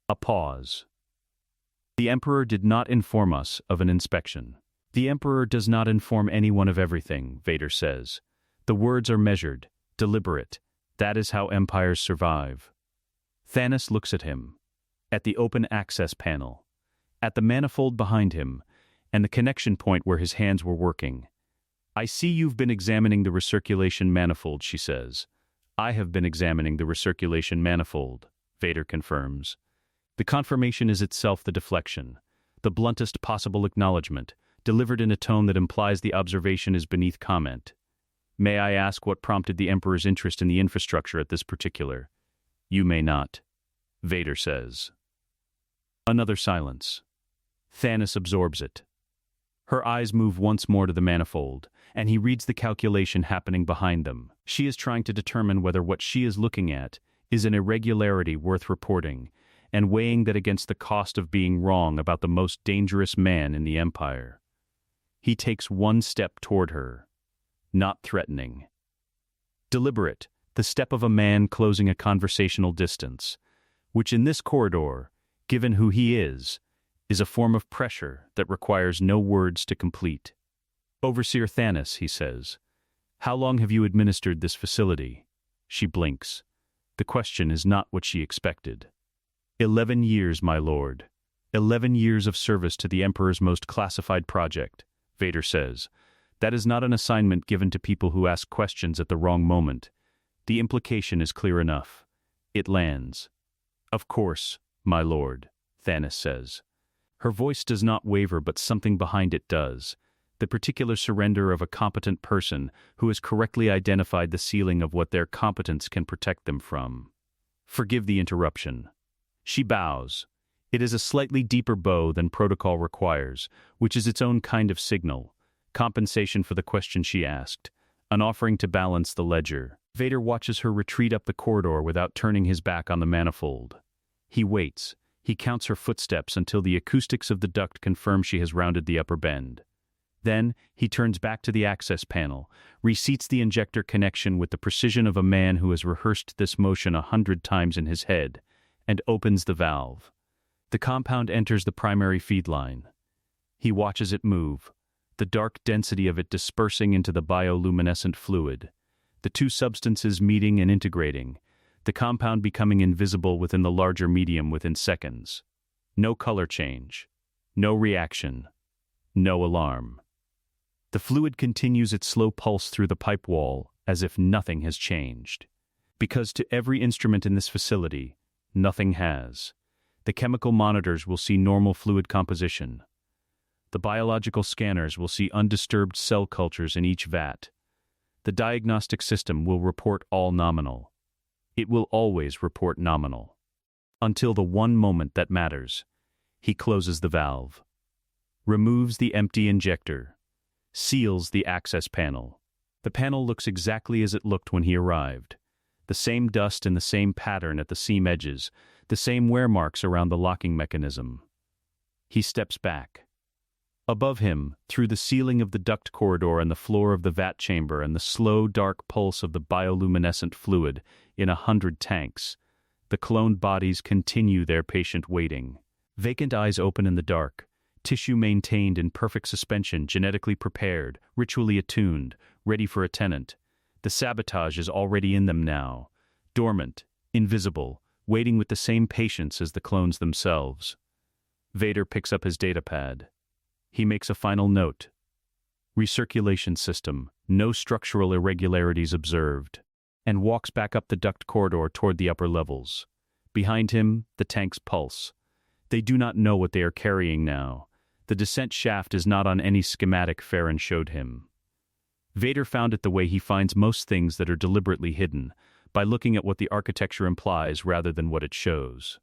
A pause. "The Emperor did not inform us of an inspection." "The Emperor does not inform anyone of everything," Vader says. "The words are measured, deliberate. That is how empires survive." Thanos looks at him, at the open access panel, at the manifold behind him, and the connection point where his hands were working. "I see you've been examining the recirculation manifold," she says. "I have been examining the recirculation manifold," Vader confirms. The confirmation is itself the deflection, the bluntest possible acknowledgement, delivered in a tone that implies the observation is beneath comment. "May I ask what prompted the Emperor's interest in the infrastructure at this particular?" "You may not," Vader says. Another silence. Thanos absorbs it. Her eyes move once more to the manifold, and he reads the calculation happening behind them. She is trying to determine whether what she is looking at is an irregularity worth reporting, and weighing that against the cost of being wrong about the most dangerous man in the Empire. He takes one step toward her, not threatening. Deliberate, the step of a man closing a conversational distance, which in this corridor, given who he is a form of pressure that requires no words to complete. "Overseer Thanos," he says, "how long have you administered this facility?" She blinks. The question is not what she expected. 11 years, my lord. 11 years of service to the Emperor's most classified project," Vader says. "That is not an assignment given to people who ask questions at the wrong moment. The implication is clear enough. It lands." "Of course, my lord," Thanos says. Her voice does not waver, but something behind it does. The particular surrender of a competent person who has correctly identified the ceiling of what their competence can protect them from. "Forgive the interruption." She bows. It is a slightly deeper bow than protocol requires, which is its own kind of signal, compensation for the question she asked, an offering to balance the ledger. Vader watches her retreat up the corridor without turning his back on the manifold. He waits. He counts her footsteps until the acoustics of the duct confirm she has rounded the upper bend. Then, he turns back to the access panel, reseats the injector connection with the precision of a man who has rehearsed this motion 100 times in his head, and opens the valve. The compound enters the primary feed line. He watches it move, the dark density of it dispersing into the bioluminescent fluid, the two substances meeting and integrating, the compound becoming invisible within the larger medium within seconds. No color change, no reaction, no alarm. The fluid continues its slow pulse through the pipe wall as if nothing has changed. Because to every instrument in this facility, nothing has. The chemical monitors will see normal fluid composition. The biological scanners will see undisturbed cell cultures in each vat. The diagnostic system will report all nominal. It will always report nominal. Until the one moment that matters. He closes the valve, removes the empty injector, seals the access panel. The panel looks exactly as it looked when he arrived. The same dust and the same pattern at the seam edges, the same wear marks around the locking mechanism. He steps back. Above him, through the ceiling of the duct corridor and the floor of the vat chamber and the slow, dark pulse of the bioluminescent fluid in 100 tanks, the cloned bodies continue their patient waiting. Vacant eyes open in the dark, tissue maintained in perfect suspension, genetically prepared, ritually attuned, ready for a tenant. The sabotage is already in them now, dormant, invisible, waiting with the same patience as the clones themselves. Vader picks up his datapad. He makes a final note. Recirculation system, no structural irregularities observed, and walks back up the duct corridor toward the upper levels. Behind him, the tanks pulse. They do not know what they are carrying now. The descent shaft is not on any schematic Farron showed him. Vader found it the way he finds most things that are deliberately hidden, by looking at what the architecture implies rather than what it shows.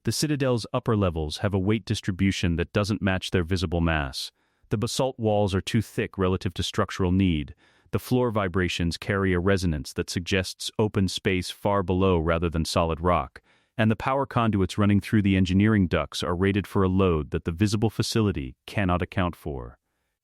The Citadel's upper levels have a weight distribution that doesn't match their visible mass. The basalt walls are too thick relative to structural need. The floor vibrations carry a resonance that suggests open space far below rather than solid rock, and the power conduits running through the engineering ducts are rated for a load that the visible facility cannot account for.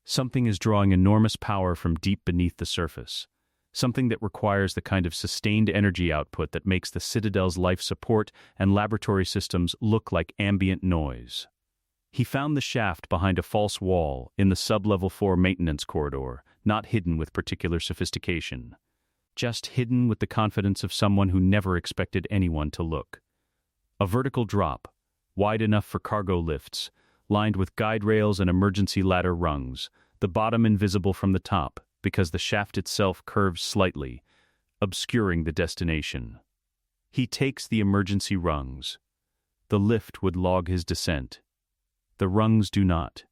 Something is drawing enormous power from deep beneath the surface, something that requires the kind of sustained energy output that makes the Citadel's life support and laboratory systems look like ambient noise. He found the shaft behind a false wall in the sub-level 4 maintenance corridor, not hidden with particular sophistication, just hidden with the confidence of someone who never expected anyone to look. A vertical drop, wide enough for cargo lifts, lined with guide rails and emergency ladder rungs, the bottom invisible from the top because the shaft itself curves slightly, obscuring the destination. He takes the emergency rungs. The lift would log his descent. The rungs do not.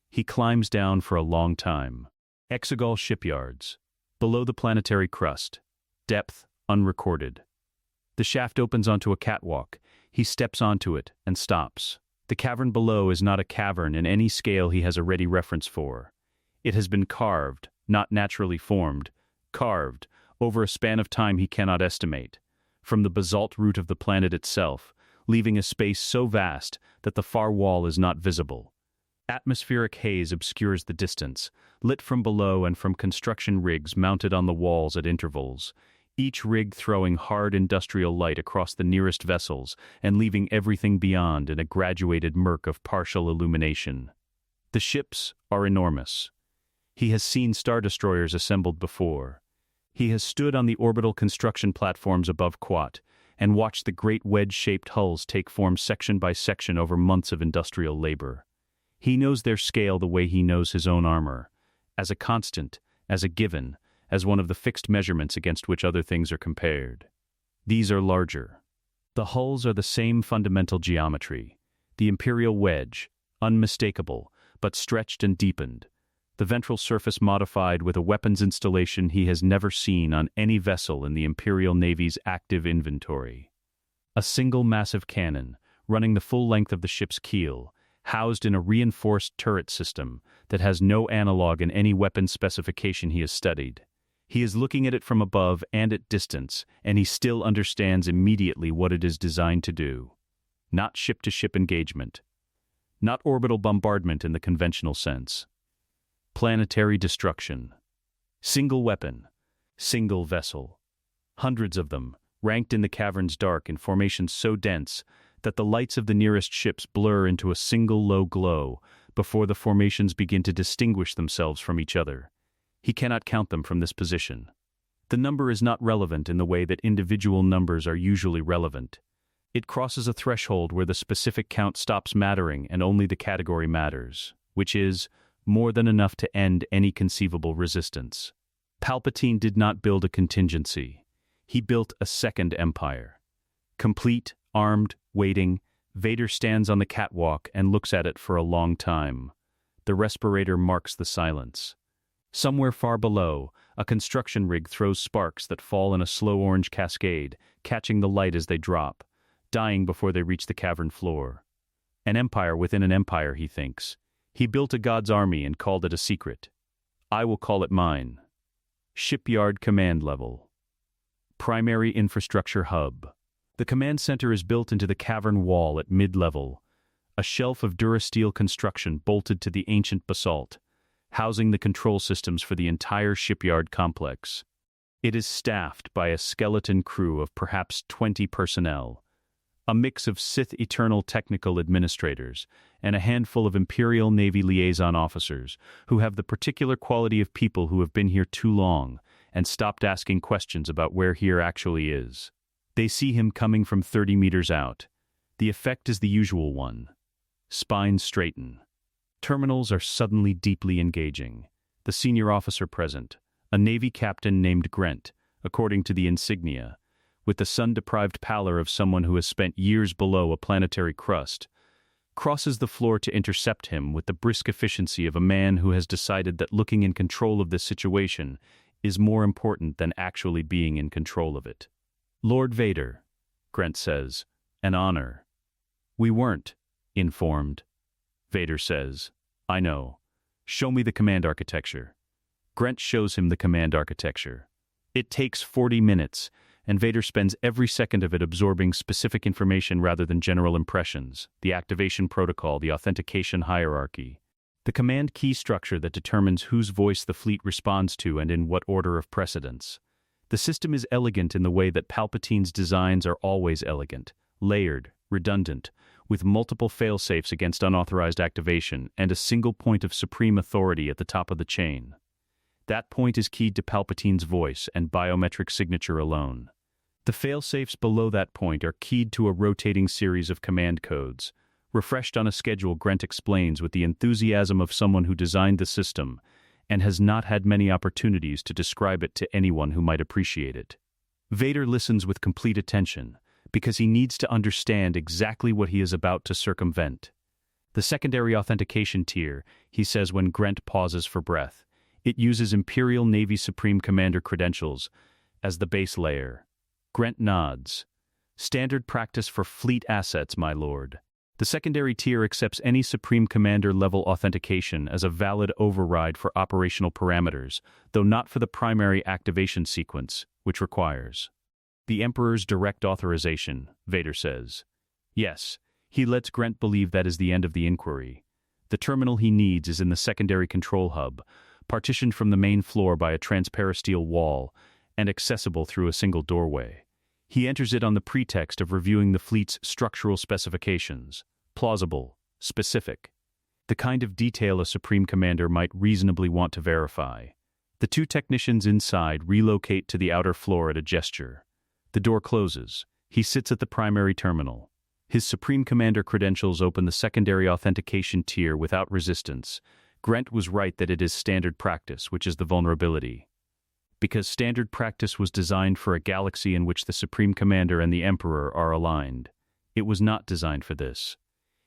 He climbs down for a long time. Exegol shipyards. Below the planetary crust. Depth unrecorded. The shaft opens onto a catwalk. He steps onto it and stops. The cavern below is not a cavern in any scale he has a ready reference for. It has been carved, not naturally formed, carved, over a span of time he cannot estimate, from the basalt root of the planet itself, leaving a space so vast that the far wall is not visible. Atmospheric haze obscures the distance, lit from below and from construction rigs mounted on the walls at intervals, each rig throwing hard industrial light across the nearest vessels and leaving everything beyond in a graduated murk of partial illumination. The ships are enormous. He has seen Star Destroyers assembled before. He has stood on the orbital construction platforms above Quat and watched the great wedge-shaped hulls take form section by section over months of industrial labor. He knows their scale the way he knows his own armor, as a constant, as a given, as one of the fixed measurements against which other things are compared. These are larger. The hulls are the same fundamental geometry. The Imperial wedge, unmistakable, but stretched and deepened. The ventral surface modified with a weapons installation he has never seen on any vessel in the Imperial Navy's active inventory. A single massive cannon, running the full length of the ship's keel, housed in a reinforced turret system that has no analog in any weapon specification he has studied. He is looking at it from above and at distance, and he still understands immediately what it is designed to do. Not ship-to-ship engagement. Not orbital bombardment in the conventional sense. Planetary destruction. Single weapon. Single vessel. Hundreds of them, ranked in the cavern's dark in formations so dense that the lights of the nearest ships blur into a single low glow before the formations begin to distinguish themselves from each other. He cannot count them from this position. The number is not relevant in the way that individual numbers are usually relevant. It crosses a threshold where the specific count stops mattering and only the category matters, which is more than enough to end any conceivable resistance. Palpatine did not build a contingency. He built a second empire. Complete, armed, waiting, Vader stands on the catwalk and looks at it for a long time. The respirator marks the silence. Somewhere far below, a construction rig throws sparks that fall in a slow orange cascade, catching the light as they drop, dying before they reach the cavern floor. An empire within an empire, he thinks. He built a god's army and called it a secret. I will call it mine. Shipyard command level. Primary infrastructure hub. The command center is built into the cavern wall at mid-level, a shelf of durasteel construction bolted to the ancient basalt, housing the control systems for the entire shipyard complex. It is staffed by a skeleton crew of perhaps 20 personnel, a mix of Sith Eternal technical administrators, and a handful of Imperial Navy liaison officers who have the particular quality of people who have been here too long and stopped asking questions about where here actually is. They see him coming from 30 meters out. The effect is the usual one. Spines straighten. Terminals are suddenly deeply engaging. The senior officer present, a Navy captain named Grant, according to the insignia, with the sun-deprived pallor of someone who has spent years below a planetary crust, crosses the floor to intercept him with the brisk efficiency of a man who has decided that looking in control of this situation is more important than actually being in control of it. Lord Vader, Grant says, an honor. We weren't informed. Vader says, I know. Show me the command architecture. Grant shows him the command architecture. It takes 40 minutes, and Vader spends every second of it absorbing specific information rather than general impressions: the activation protocol, the authentication hierarchy, the command key structure that determines whose voice the fleet responds to and in what order of precedence. The system is elegant in the way that Palpatine's designs are always elegant, layered, redundant, with multiple failsafes against unauthorized activation and a single point of supreme authority at the top of the chain. That point is keyed to Palpatine's voice and biometric signature alone. The failsafes below that point are keyed to a rotating series of command codes, refreshed on a schedule. Grant explains with the enthusiasm of someone who designed the system and has not had many opportunities to describe it to anyone who might appreciate it. Vader listens with complete attention, because he needs to understand exactly what he is about to circumvent. The secondary authentication tier, he says when Grant pauses for breath. It uses Imperial Navy Supreme Commander credentials as the base layer. Grant nods. Standard practice for fleet assets, my lord. The secondary tier accepts any Supreme Commander level authentication as a valid override for operational parameters, though not for the primary activation sequence, which requires the Emperor's direct authorization, Vader says. Yes, he lets Grant believe that is the end of the inquiry. The terminal he needs is in the secondary control hub, partitioned from the main floor by a transparasteel wall, and accessible through a single doorway. He enters it on the pretext of reviewing the fleet's structural specifications, plausible, specific, the kind of detail a Supreme Commander might reasonably want to verify. The two technicians inside relocate to the outer floor at a gesture. The door closes. He sits at the primary terminal. His Supreme Commander credentials open the secondary authentication tier without resistance. Grant was right that it is standard practice, which is the vulnerability. Because standard practice was designed for a galaxy in which the Supreme Commander and the Emperor are aligned. It was not designed for this.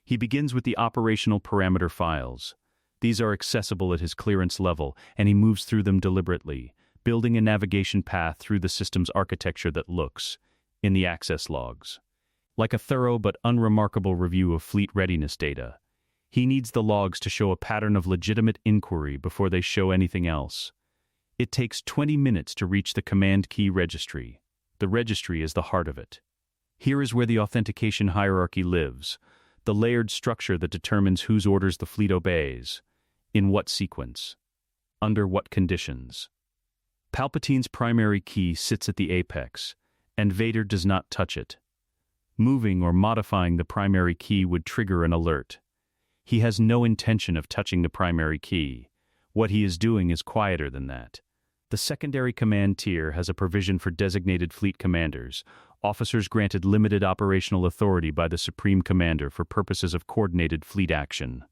He begins with the operational parameter files. These are accessible at his clearance level, and he moves through them deliberately, building a navigation path through the system's architecture that looks, in the access logs, like a thorough but unremarkable review of fleet readiness data. He needs the logs to show a pattern of legitimate inquiry before they show anything else. It takes 20 minutes to reach the command key registry. The registry is the heart of it. Here is where the authentication hierarchy lives, the layered structure that determines whose orders the fleet obeys, in what sequence, under what conditions. Palpatine's primary key sits at the apex, and Vader does not touch it. Moving or modifying the primary key would trigger an alert. He has no intention of touching the primary key. What he is doing is quieter than that. The secondary command tier has a provision for designated fleet commanders, officers granted limited operational authority by the Supreme Commander for purposes of coordinated fleet action.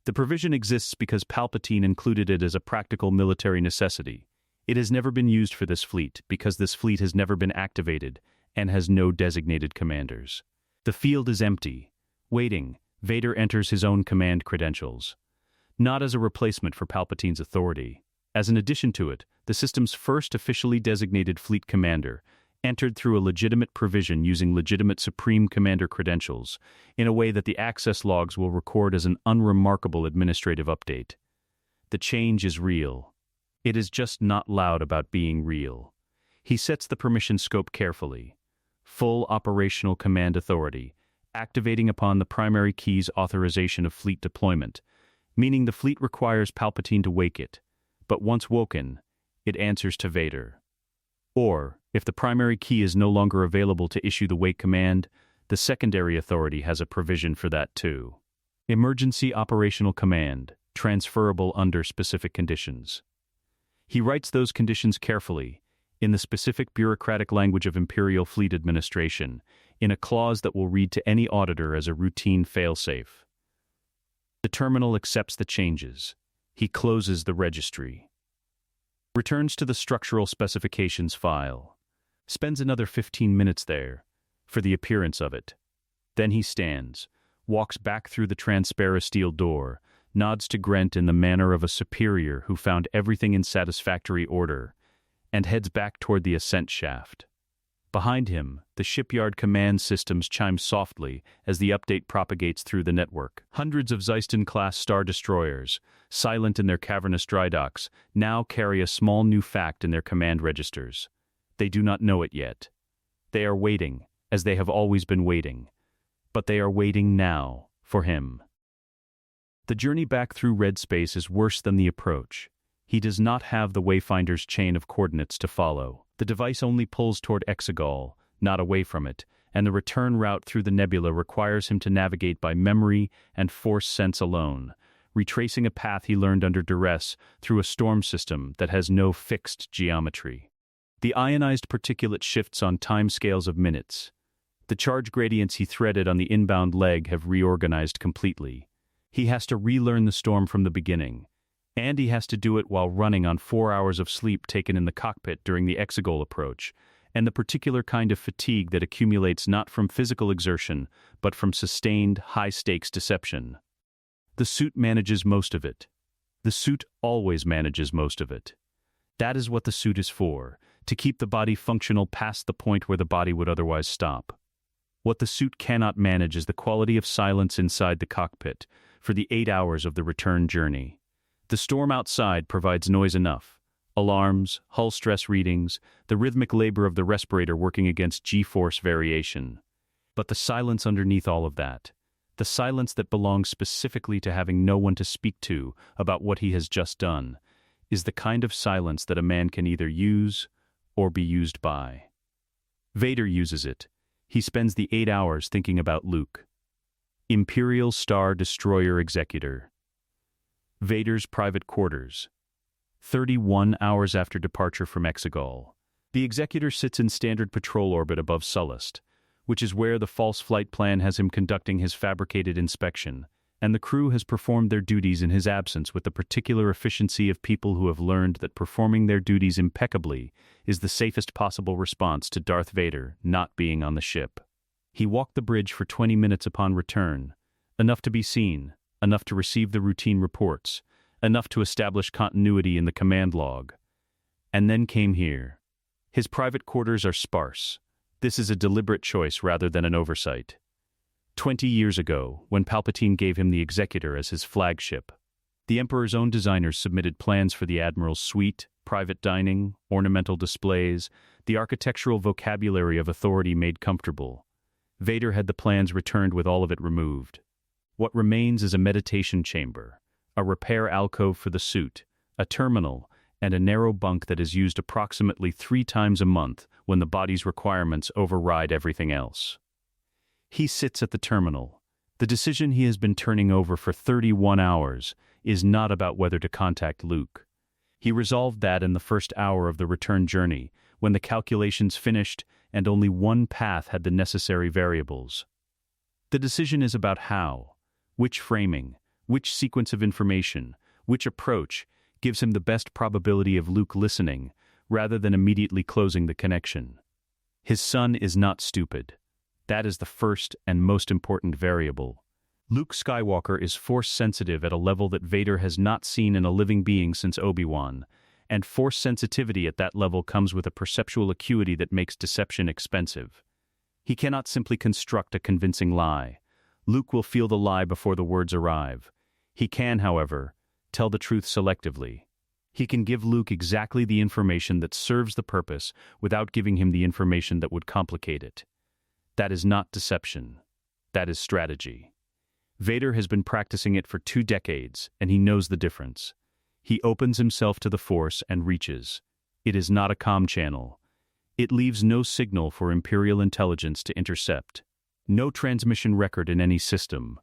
The provision exists because Palpatine included it as a practical military necessity. It has never been used for this fleet because this fleet has never been activated and has no designated commanders. The field is empty. Waiting, Vader enters his own command credentials. Not as a replacement for Palpatine's authority. As an addition to it, the system's first officially designated fleet commander, entered through a legitimate provision using legitimate Supreme Commander credentials, in a way that the access logs will record as an unremarkable administrative update. The change is real. It is just not loud about being real. He sets the permission scope carefully. Full operational command authority, activating upon the primary key's authorization of fleet deployment, meaning the fleet requires Palpatine to wake it, but once woken, it answers to Vader. Or, if the primary key is no longer available to issue the wake command, the secondary authority has a provision for that too. Emergency Operational Command, transferable under specific conditions. He writes those conditions carefully, in the specific bureaucratic language of Imperial Fleet Administration, in a clause that will read to any auditor as a routine failsafe. The terminal accepts the changes. He closes the registry. Returns to the structural specifications file. Spends another 15 minutes there, for the appearance of it. Then he stands, walks back through the transparasteel door, nods to Grant in the manner of a superior who found everything in satisfactory order, and heads back toward the ascent shaft. Behind him, the shipyard command systems chime softly as the update propagates through the network. Hundreds of Xyston-class Star Destroyers, silent in their cavernous dry docks, now carry a small new fact in their command registers. They do not know it yet. They are waiting, as they have always been waiting. But they are waiting now, for him. The journey back through red space is worse than the approach. He does not have the Wayfinder's chain of coordinates to follow. The device only pulls toward Exegol, not away from it, and the return route through the nebula requires him to navigate by memory and force sense alone, retracing a path he learned under duress through a storm system that has no fixed geometry. The ionized particulate shifts on timescales of minutes. The charge gradients he threaded on the inbound leg have reorganized completely. He has to relearn the storm from the beginning, and he has to do it while running on 4 hours of sleep taken in the cockpit during the Exegol approach, and the particular kind of fatigue that accumulates not from physical exertion, but from sustained, high-stakes deception. The suit manages most of it. The suit always manages most of it. That is what the suit is for, to keep the body functional past the point where the body would otherwise stop. What the suit cannot manage is the quality of silence inside the cockpit for the 8 hours of the return journey. The storm outside provides noise enough. Alarms, hull stress readings, the rhythmic labor of the respirator working against G-force variation. But the silence underneath all of that, the silence that belongs specifically to having no one to speak to about what he has just done, is the kind of silence that a man can either use or be used by. Vader uses it. He spends the 8 hours thinking about Luke. Imperial Star Destroyer Executor. Vader's private quarters. 31 hours after departure from Exegol. The Executor sits in standard patrol orbit above Sullust, which is where the false flight plan has him conducting his fabricated inspection, and the crew has performed their duties in his absence with the particular efficiency of people who have learned that performing their duties impeccably is the safest possible response to Darth Vader not being on the ship. He walked the bridge for 20 minutes upon return, enough to be seen, enough to receive the routine reports, enough to establish continuity in the command log. And then came here. His private quarters are sparse. This is a deliberate choice rather than an oversight. 20 years ago, when Palpatine gave him the Executor as his flagship, the Emperor's own designers submitted plans for the Admiral's suite, private dining, ornamental displays, the architectural vocabulary of authority made comfortable. Vader had the plans returned with all of it removed. What remains is a meditation chamber, a repair alcove for the suit, a terminal, and a narrow bunk that is used approximately 3 times a month when the body's requirements override everything else. He sits at the terminal. The decision he has been turning over for 31 hours is not about whether to contact Luke. He resolved that in the first hour of the return journey, when the calculations finished and only one path had the necessary variables. The decision is about how, which framing, which sequence of information, which approach gives him the best probability of Luke listening, rather than immediately closing the connection. His son is not stupid. That is the first and most important variable. Luke Skywalker is force-sensitive at a level that Vader has not seen in a living being since Obi-Wan, and force sensitivity at that level comes with a perceptual acuity that makes deception expensive. He cannot simply construct a convincing lie. Luke will feel the lie before the words arrive. He can, however, tell the truth selectively. He can give Luke exactly the information that serves the purpose without giving him the information that would complicate it. That is not deception. That is strategy. Vader has been practicing it for 2 decades, and he knows the difference. He opens himself to the Force and reaches. It is not a comm channel. It leaves no signal for Imperial intelligence to intercept. No transmission record in any system.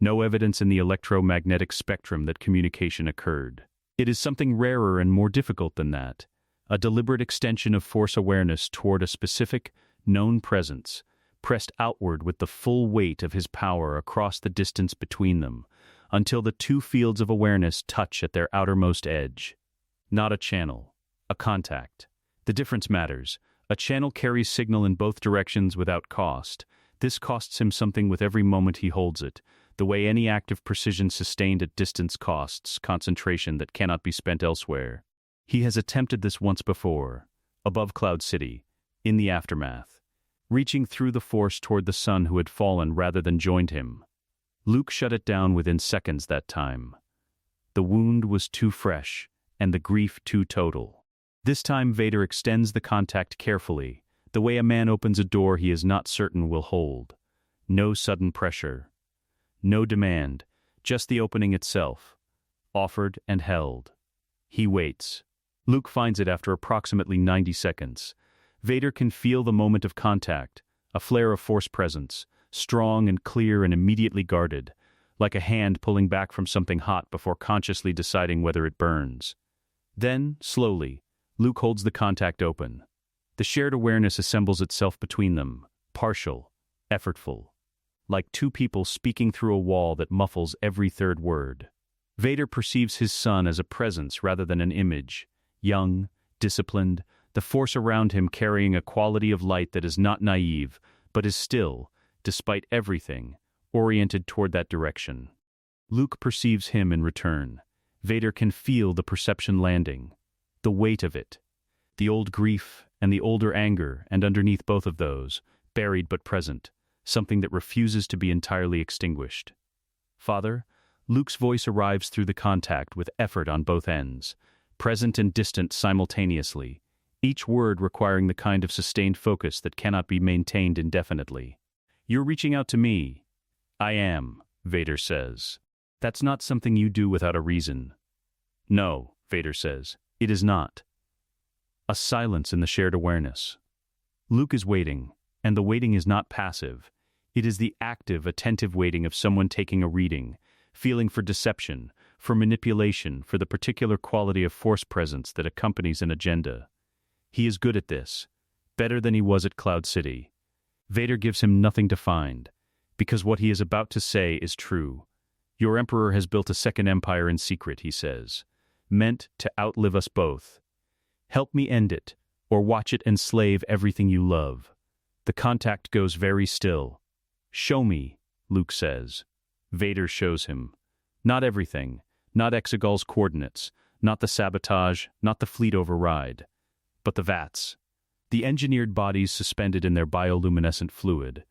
No evidence in the electromagnetic spectrum that communication occurred. It is something rarer and more difficult than that. A deliberate extension of Force awareness toward a specific, known presence, pressed outward with the full weight of his power across the distance between them, until the 2 fields of awareness touch at their outermost edge. Not a channel, a contact. The difference matters. A channel carries signal in both directions without cost. This costs him something with every moment he holds it, the way any act of precision sustained at distance costs concentration that cannot be spent elsewhere. He has attempted this once before, above Cloud City, in the aftermath, reaching through the Force toward the son who had fallen rather than joined him. Luke shut it down within seconds that time. The wound was too fresh, and the grief too total. This time Vader extends the contact carefully, the way a man opens a door he is not certain will hold. No sudden pressure. No demand, just the opening itself. Offered and held. He waits. Luke finds it after approximately 90 seconds. Vader can feel the moment of contact, a flare of force presence, strong and clear and immediately guarded, like a hand pulling back from something hot before consciously deciding whether it burns. Then, slowly, Luke holds the contact open. The shared awareness assembles itself between them, partial, effortful, like two people speaking through a wall that muffles every third word. Vader perceives his son as a presence rather than an image, young, disciplined, the force around him carrying a quality of light that is not naive, but is still, despite everything, oriented toward that direction. Luke perceives him in return. Vader can feel the perception landing, the weight of it, the old grief and the older anger, and underneath both of those, buried but present, something that refuses to be entirely extinguished. Father, Luke's voice arrives through the contact with effort on both ends, present and distant simultaneously, each word requiring the kind of sustained focus that cannot be maintained indefinitely. You're reaching out to me. I am, Vader says. That's not something you do without a reason. No, Vader says, it is not. A silence in the shared awareness. Luke is waiting, and the waiting is not passive. It is the active, attentive waiting of someone taking a reading, feeling for deception, for manipulation, for the particular quality of force presence that accompanies an agenda. He is good at this, better than he was at Cloud City. Vader gives him nothing to find, because what he is about to say is true. Your Emperor has built a second empire in secret, he says, meant to outlive us both. Help me end it, or watch it enslave everything you love. The contact goes very still. Show me, Luke says. Vader shows him. Not everything, not Exegol's coordinates, not the sabotage, not the fleet override, but the vats. The engineered bodies suspended in their bioluminescent fluid.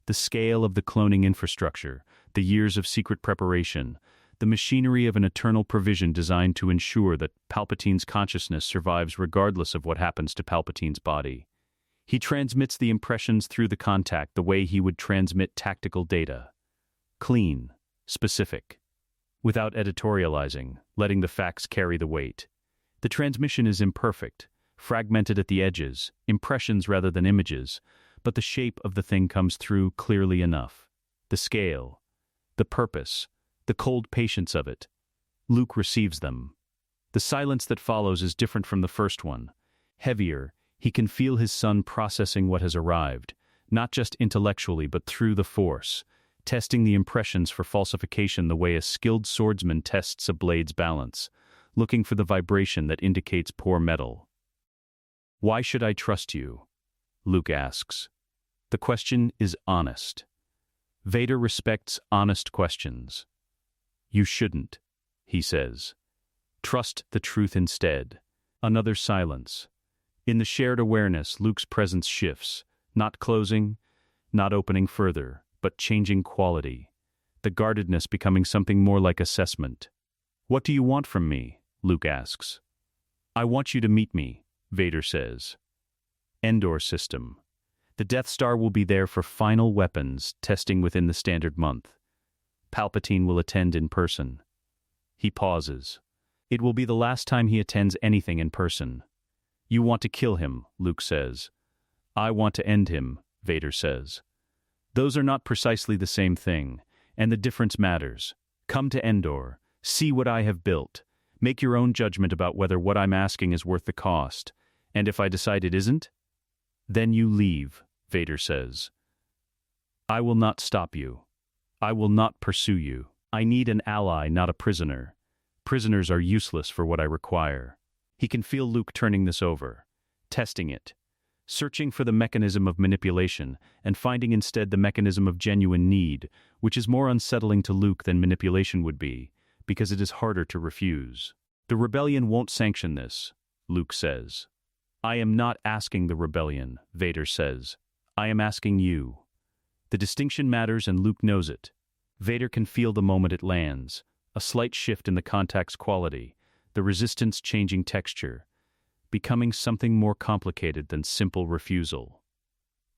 The scale of the cloning infrastructure, the years of secret preparation, the machinery of an eternal provision designed to ensure that Palpatine's consciousness survives regardless of what happens to Palpatine's body. He transmits the impressions through the contact the way he would transmit tactical data. Clean, specific, without editorializing, letting the facts carry the weight. The transmission is imperfect, fragmented at the edges, impressions rather than images, but the shape of the thing comes through clearly enough. The scale, the purpose, the cold patience of it. Luke receives them. The silence that follows is different from the first one. Heavier, he can feel his son processing what has arrived, not just intellectually but through the force, testing the impressions for falsification the way a skilled swordsman tests a blade's balance, looking for the vibration that indicates poor metal. Why should I trust you? Luke asks. The question is honest. Vader respects honest questions. You shouldn't, he says. Trust the truth instead. Another silence. In the shared awareness, Luke's presence shifts, not closing, not opening further, but changing quality. The guardedness becoming something more like assessment. What do you want from me? Luke asks. I want you to meet me, Vader says. Endor system. The Death Star will be there for final weapons testing within the standard month. Palpatine will attend in person. He pauses. It will be the last time he attends anything in person. You want to kill him, Luke says. I want to end him, Vader says. Those are not precisely the same thing, and the difference matters. Come to Endor, see what I have built, make your own judgment about whether what I'm asking is worth the cost, and if I decide it isn't, then you leave, Vader says. I will not stop you. I will not pursue you. I need an ally, not a prisoner. Prisoners are useless for what I require. He can feel Luke turning this over, testing it, searching for the mechanism of manipulation and finding instead the mechanism of genuine need, which is more unsettling to Luke than manipulation would be, because it is harder to refuse. The rebellion won't sanction this, Luke says. I am not asking the rebellion, Vader says. I am asking you. The distinction matters and Luke knows it. Vader can feel the moment it lands, a slight shift in the contact's quality, the resistance changing texture, becoming something more complicated than simple refusal.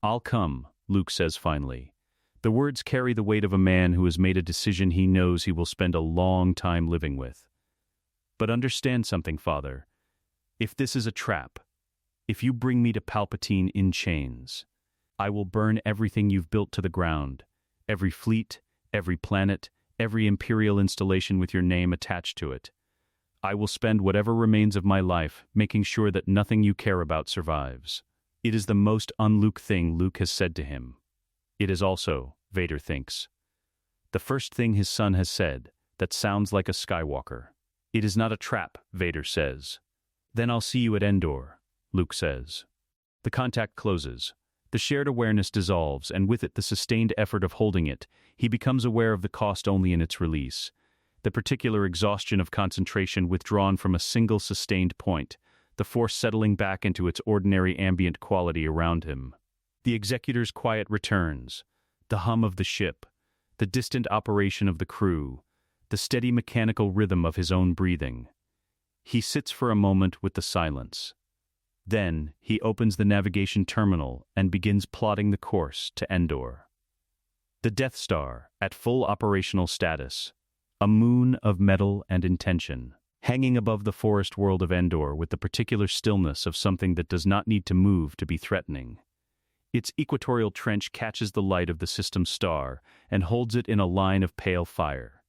"I'll come," Luke says finally. The words carry the weight of a man who has made a decision he knows he will spend a long time living with. "But understand something, Father. If this is a trap, if you bring me to Palpatine in chains, I will burn everything you've built to the ground, every fleet, every planet, every Imperial installation with your name attached to it. I will spend whatever remains of my life making sure that nothing you care about survives." It is the most un-Luke thing Luke has said to him. It is also, Vader thinks, the first thing his son has said that sounds like a Skywalker. "It is not a trap," Vader says. "Then I'll see you at Endor," Luke says. The contact closes. The shared awareness dissolves, and with it the sustained effort of holding it, he becomes aware of the cost only in its release. The particular exhaustion of concentration withdrawn from a single sustained point, the force settling back into its ordinary ambient quality around him. The executor's quiet returns, the hum of the ship, the distant operation of the crew, the steady mechanical rhythm of his own breathing. He sits for a moment with the silence. Then he opens the navigation terminal and begins plotting the course to Endor. The Death Star, at full operational status, a moon of metal and intention, hanging above the forest world of Endor with the particular stillness of something that does not need to move to be threatening. Its equatorial trench catches the light of the system's star and holds it in a line of pale fire.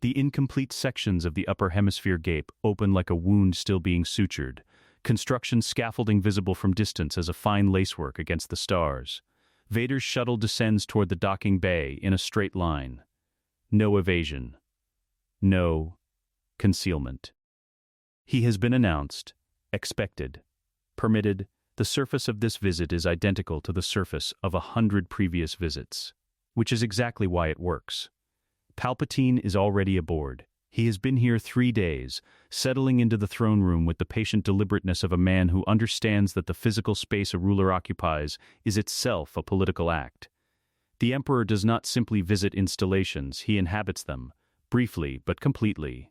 The incomplete sections of the upper hemisphere gape open like a wound still being sutured, construction scaffolding visible from distance as a fine lacework against the stars. Vader's shuttle descends toward the docking bay in a straight line. No evasion. No concealment. He has been announced, expected, permitted. The surface of this visit is identical to the surface of 100 previous visits, which is exactly why it works. Palpatine is already aboard. He has been here 3 days, settling into the throne room with the patient deliberateness of a man who understands that the physical space a ruler occupies is itself a political act. The Emperor does not simply visit installations, he inhabits them, briefly but completely.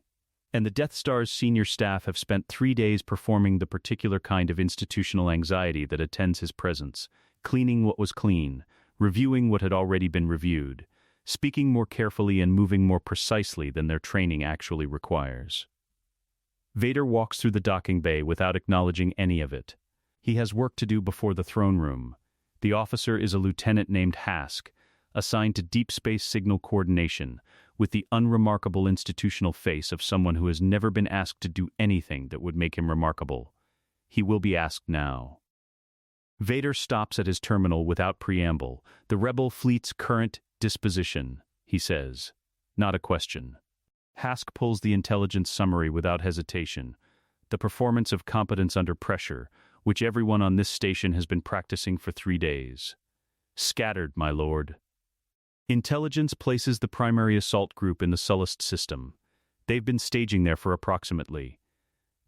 And the Death Star's senior staff have spent 3 days performing the particular kind of institutional anxiety that attends his presence, cleaning what was clean, reviewing what had already been reviewed, speaking more carefully and moving more precisely than their training actually requires. Vader walks through the docking bay without acknowledging any of it. He has work to do before the throne room. The officer is a lieutenant named Hask, assigned to deep space signal coordination, with the unremarkable institutional face of someone who has never been asked to do anything that would make him remarkable. He will be asked now. Vader stops at his terminal without preamble. "The rebel fleet's current disposition," he says. Not a question. Hask pulls the intelligence summary without hesitation. The performance of competence under pressure, which everyone on this station has been practicing for 3 days. "Scattered, my lord." Intelligence places the primary assault group in the Sullust system. They've been staging there for approximately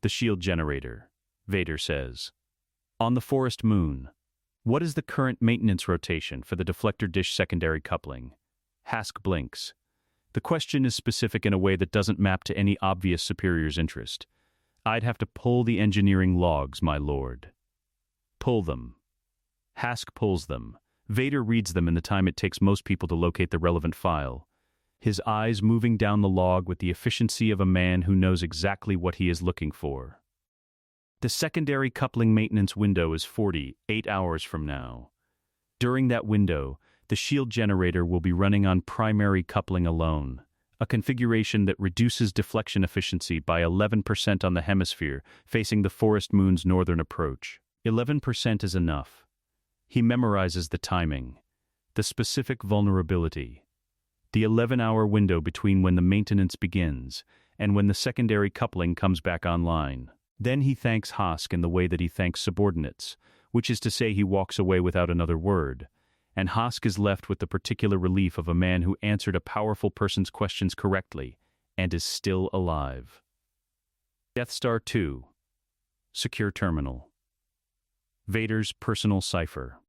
the shield generator, Vader says. On the forest moon. What is the current maintenance rotation for the deflector dish secondary coupling? Hask blinks. The question is specific in a way that doesn't map to any obvious superior's interest. "I'd have to pull the engineering logs, my lord." "Pull them." Hask pulls them. Vader reads them in the time it takes most people to locate the relevant file, his eyes moving down the log with the efficiency of a man who knows exactly what he is looking for. The secondary coupling maintenance window is 48 hours from now. During that window, the shield generator will be running on primary coupling alone, a configuration that reduces deflection efficiency by 11% on the hemisphere facing the forest moon's northern approach. 11% is enough. He memorizes the timing, the specific vulnerability, the 11-hour window between when the maintenance begins and when the secondary coupling comes back online. Then he thanks Hask in the way that he thanks subordinates, which is to say he walks away without another word, and Hask is left with the particular relief of a man who answered a powerful person's questions correctly and is still alive. Death Star 2. Secure Terminal. Vader's personal cipher.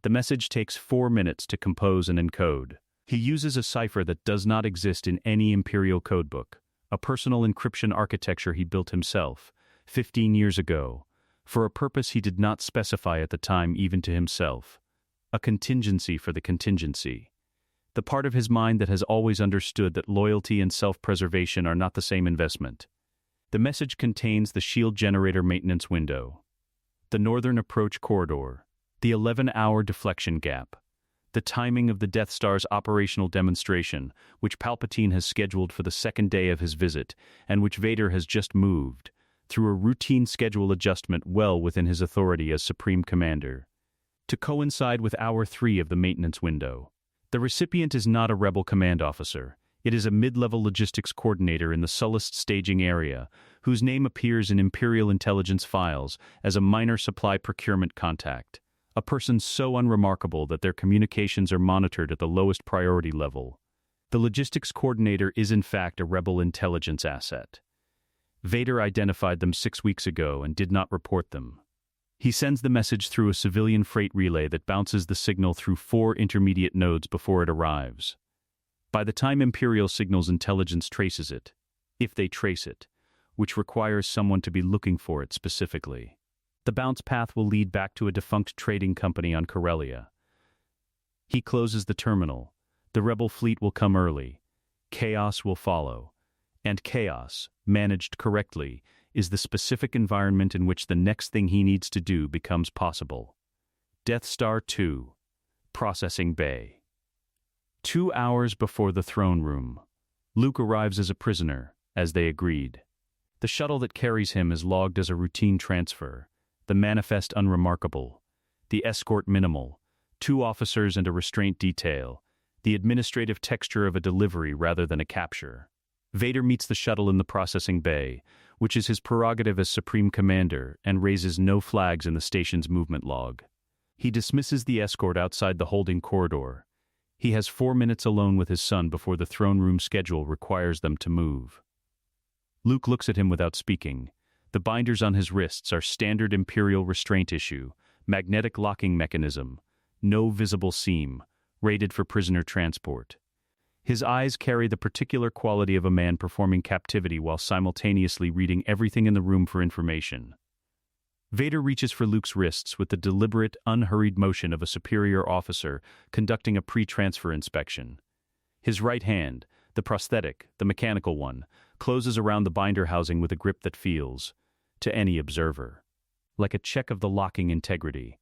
The message takes 4 minutes to compose and encode. He uses a cipher that does not exist in any Imperial codebook, a personal encryption architecture he built himself, 15 years ago, for a purpose he did not specify at the time even to himself. a contingency for the contingency. The part of his mind that has always understood that loyalty and self-preservation are not the same investment. The message contains the shield generator maintenance window, the northern approach corridor, the 11-hour deflection gap, the timing of the Death Star's operational demonstration, which Palpatine has scheduled for the second day of his visit, and which Vader has just moved, through a routine schedule adjustment well within his authority as Supreme Commander, to coincide with Hour 3 of the maintenance window. The recipient is not a Rebel command officer. It is a mid-level logistics coordinator in the Sullust staging area, whose name appears in Imperial intelligence files as a minor supply procurement contact, a person so unremarkable that their communications are monitored at the lowest priority level. The logistics coordinator is in fact a Rebel intelligence asset. Vader identified them 6 weeks ago and did not report them. He sends the message through a civilian freight relay that bounces the signal through 4 intermediate nodes before it arrives. By the time Imperial signals intelligence traces it, if they trace it, which requires someone to be looking for it specifically, the bounce path will lead back to a defunct trading company on Corellia. He closes the terminal. The Rebel fleet will come early. Chaos will follow. And chaos, managed correctly, is the specific environment in which the next thing he needs to do becomes possible. Death Star 2. Processing Bay. 2 hours before the throne room, Luke arrives as a prisoner, as they agreed. The shuttle that carries him is logged as a routine transfer, the manifest unremarkable, the escort minimal, 2 officers and a restraint detail, the administrative texture of a delivery rather than a capture. Vader meets the shuttle in the processing bay, which is his prerogative as Supreme Commander, and raises no flags in the station's movement log. He dismisses the escort outside the holding corridor. He has 4 minutes alone with his son before the throne room schedule requires them to move. Luke looks at him without speaking. The binders on his wrists are standard Imperial restraint issue, magnetic locking mechanism, no visible seam, rated for prisoner transport. His eyes carry the particular quality of a man performing captivity while simultaneously reading everything in the room for information. Vader reaches for Luke's wrists with the deliberate, unhurried motion of a superior officer conducting a pre-transfer inspection. His right hand, the prosthetic, the mechanical one, closes around the binder housing with a grip that feels, to any observer, like a check of the locking integrity.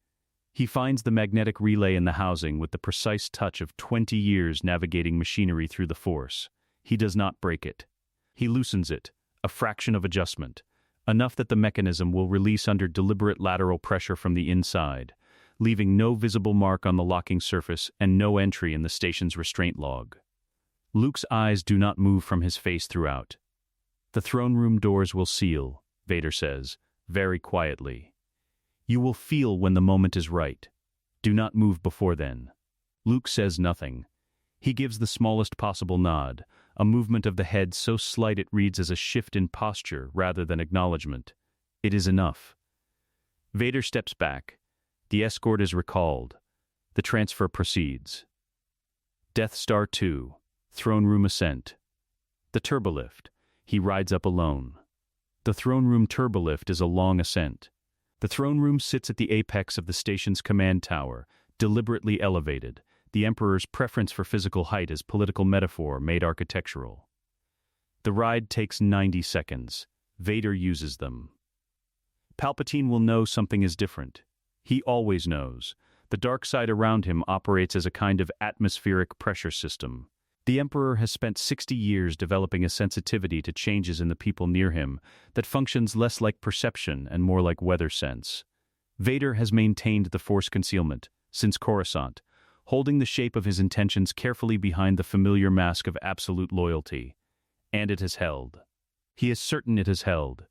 He finds the magnetic relay in the housing with the precise touch of 20 years navigating machinery through the Force. He does not break it. He loosens it, a fraction of adjustment, enough that the mechanism will release under deliberate lateral pressure from the inside, leaving no visible mark on the locking surface and no entry in the station's restraint log. Luke's eyes do not move from his face throughout. The throne room doors will seal, Vader says, very quietly. You will feel when the moment is right. Do not move before then. Luke says nothing. He gives the smallest possible nod, a movement of the head so slight it reads as a shift in posture rather than acknowledgement. It is enough. Vader steps back. The escort is recalled. The transfer proceeds. Death Star 2. Throne room ascent. The turbolift. He rides up alone. The throne room turbolift is a long ascent. The throne room sits at the apex of the station's command tower, deliberately elevated, the Emperor's preference for physical height as political metaphor made architectural. The ride takes 90 seconds. Vader uses them. Palpatine will know something is different. He always knows. The dark side around him operates as a kind of atmospheric pressure system. The Emperor has spent 60 years developing a sensitivity to changes in the people near him that functions less like perception and more like weather sense. Vader has maintained the Force concealment, since Coruscant, holding the shape of his intentions carefully behind the familiar mask of absolute loyalty. And it has held. He is certain it has held.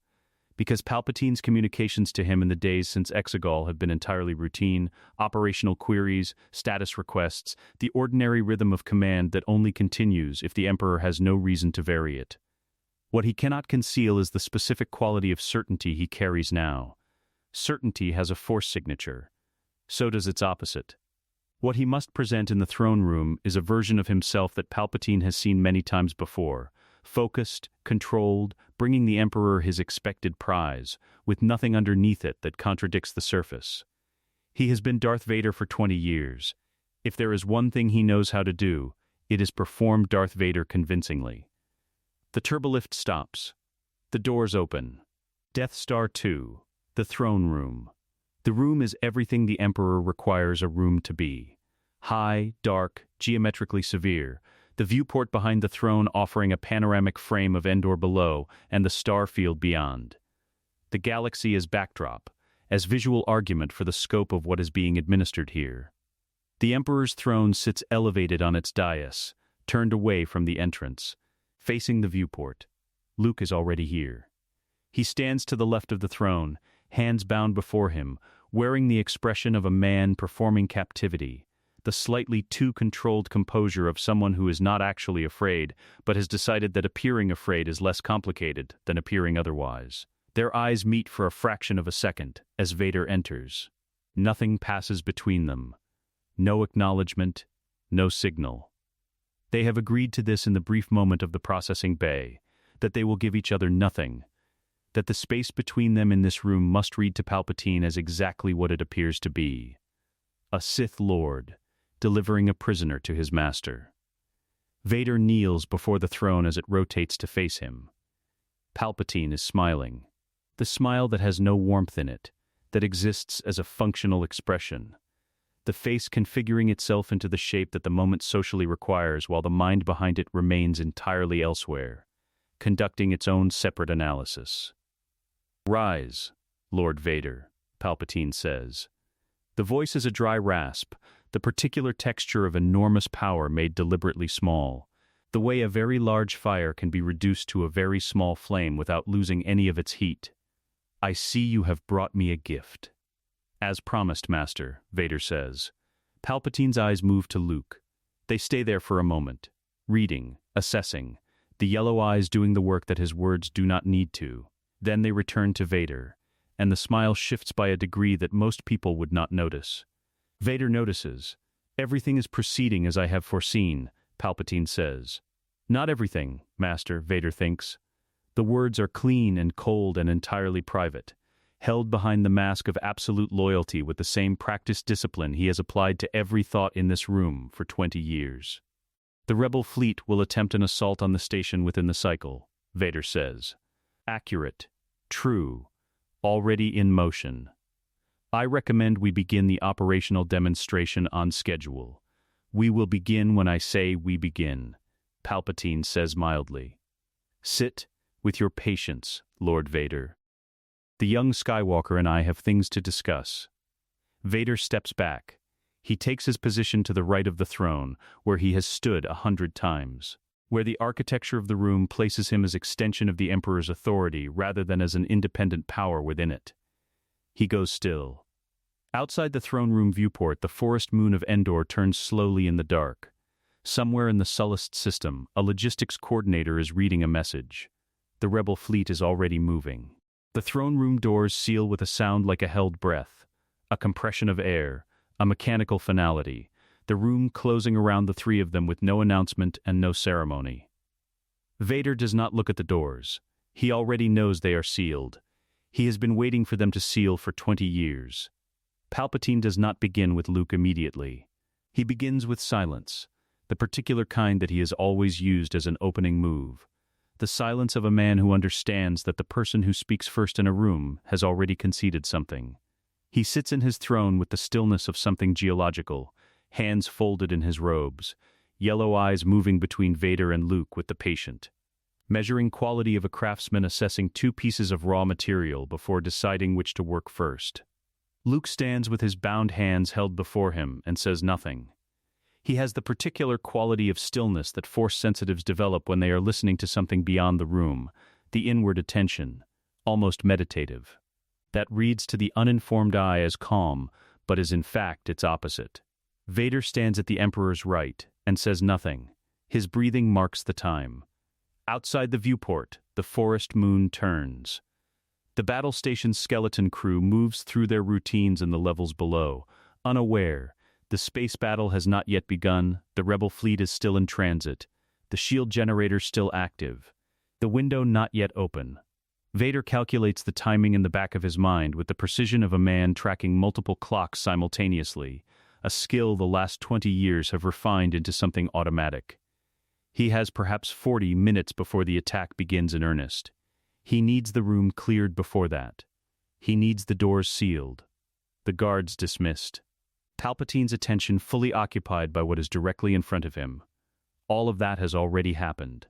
Because Palpatine's communications to him in the days since Exegol have been entirely routine, operational queries, status requests, the ordinary rhythm of command that only continues if the Emperor has no reason to vary it. What he cannot conceal is the specific quality of certainty he carries now. Certainty has a Force signature. So does its opposite. What he must present in the throne room is a version of himself that Palpatine has seen many times before, focused, controlled, bringing the Emperor his expected prize, with nothing underneath it that contradicts the surface. He has been Darth Vader for 20 years. If there is one thing he knows how to do, it is perform Darth Vader convincingly. The turbolift stops. The doors open. Death Star 2, the throne room. The room is everything the Emperor requires a room to be. High, dark, geometrically severe, the viewport behind the throne offering a panoramic frame of Endor below and the star field beyond. The galaxy as backdrop, as visual argument for the scope of what is being administered here. The Emperor's throne sits elevated on its dais, turned away from the entrance, facing the viewport. Luke is already here. He stands to the left of the throne, hands bound before him, wearing the expression of a man performing captivity, the slightly too controlled composure of someone who is not actually afraid, but has decided that appearing afraid is less complicated than appearing otherwise. Their eyes meet for a fraction of a second as Vader enters. Nothing passes between them. No acknowledgement, no signal. They have agreed to this in the brief moment of the processing bay, that they will give each other nothing, that the space between them in this room must read to Palpatine as exactly what it appears to be. A Sith Lord, delivering a prisoner to his master. Vader kneels before the throne as it rotates to face him. Palpatine is smiling, the smile that has no warmth in it, that exists as a functional expression. The face configuring itself into the shape that the moment socially requires while the mind behind it remains entirely elsewhere, conducting its own separate analysis. "Rise, Lord Vader," Palpatine says. The voice is a dry rasp, the particular texture of enormous power made deliberately small, the way a very large fire can be reduced to a very small flame without losing any of its heat. "I see you have brought me a gift." "As promised, Master," Vader says. Palpatine's eyes move to Luke. They stay there for a moment, reading, assessing, the yellow eyes doing the work that his words do not need to. Then they return to Vader, and the smile shifts by a degree that most people would not notice. Vader notices. "Everything is proceeding as I have foreseen," Palpatine says. "Not everything, Master," Vader thinks. The words are clean and cold and entirely private, held behind the mask of absolute loyalty with the same practiced discipline he has applied to every thought in this room for 20 years. "The rebel fleet will attempt an assault on the station within the cycle," Vader says. "Accurate, true, already in motion. I recommend we begin the operational demonstration on schedule. We will begin when I say we begin," Palpatine says mildly. "Sit with your patience, Lord Vader. The young Skywalker and I have things to discuss." Vader steps back. He takes his position to the right of the throne, where he has stood 100 times, where the architecture of the room places him as extension of the Emperor's authority rather than as an independent power within it. He goes still. Outside the throne room viewport, the forest moon of Endor turns slowly in the dark. Somewhere in the Sullust system, a logistics coordinator is reading a message. The rebel fleet is already moving. The throne room doors seal with a sound like a held breath, a compression of air, a mechanical finality, the room closing around the three of them with no announcement and no ceremony. Vader does not look at the doors. He already knows they are sealed. He has been waiting for them to seal for 20 years. Palpatine does not begin with Luke immediately. He begins with silence, the particular kind that he has always used as an opening move. The silence of a man who understands that the person who speaks first in a room has already conceded something. He sits in his throne with the stillness of something geological, hands folded in his robes, yellow eyes moving between Vader and Luke with the patient, measuring quality of a craftsman assessing two pieces of raw material before deciding which to work first. Luke stands with his bound hands held before him and says nothing. He has the particular quality of stillness that Force sensitives develop when they are listening to something beyond the room, the inward attention, almost meditative. That reads to the uninformed eye as calm, but is in fact its opposite. Vader stands at the Emperor's right and says nothing. His breathing marks the time. Outside the viewport, the forest moon turns. The battle station's skeleton crew moves through their routines in the levels below, unaware. The space battle has not yet begun, the rebel fleet is still in transit, the shield generator still active, the window not yet open. Vader calculates the timing in the back of his mind with the precision of a man tracking multiple clocks simultaneously, a skill the last 20 years have refined into something automatic. He has perhaps 40 minutes before the attack begins in earnest. He needs the room cleared before that. He needs the doors sealed, the guards dismissed. Palpatine's attention fully occupied by what is directly in front of him. All of that has already happened.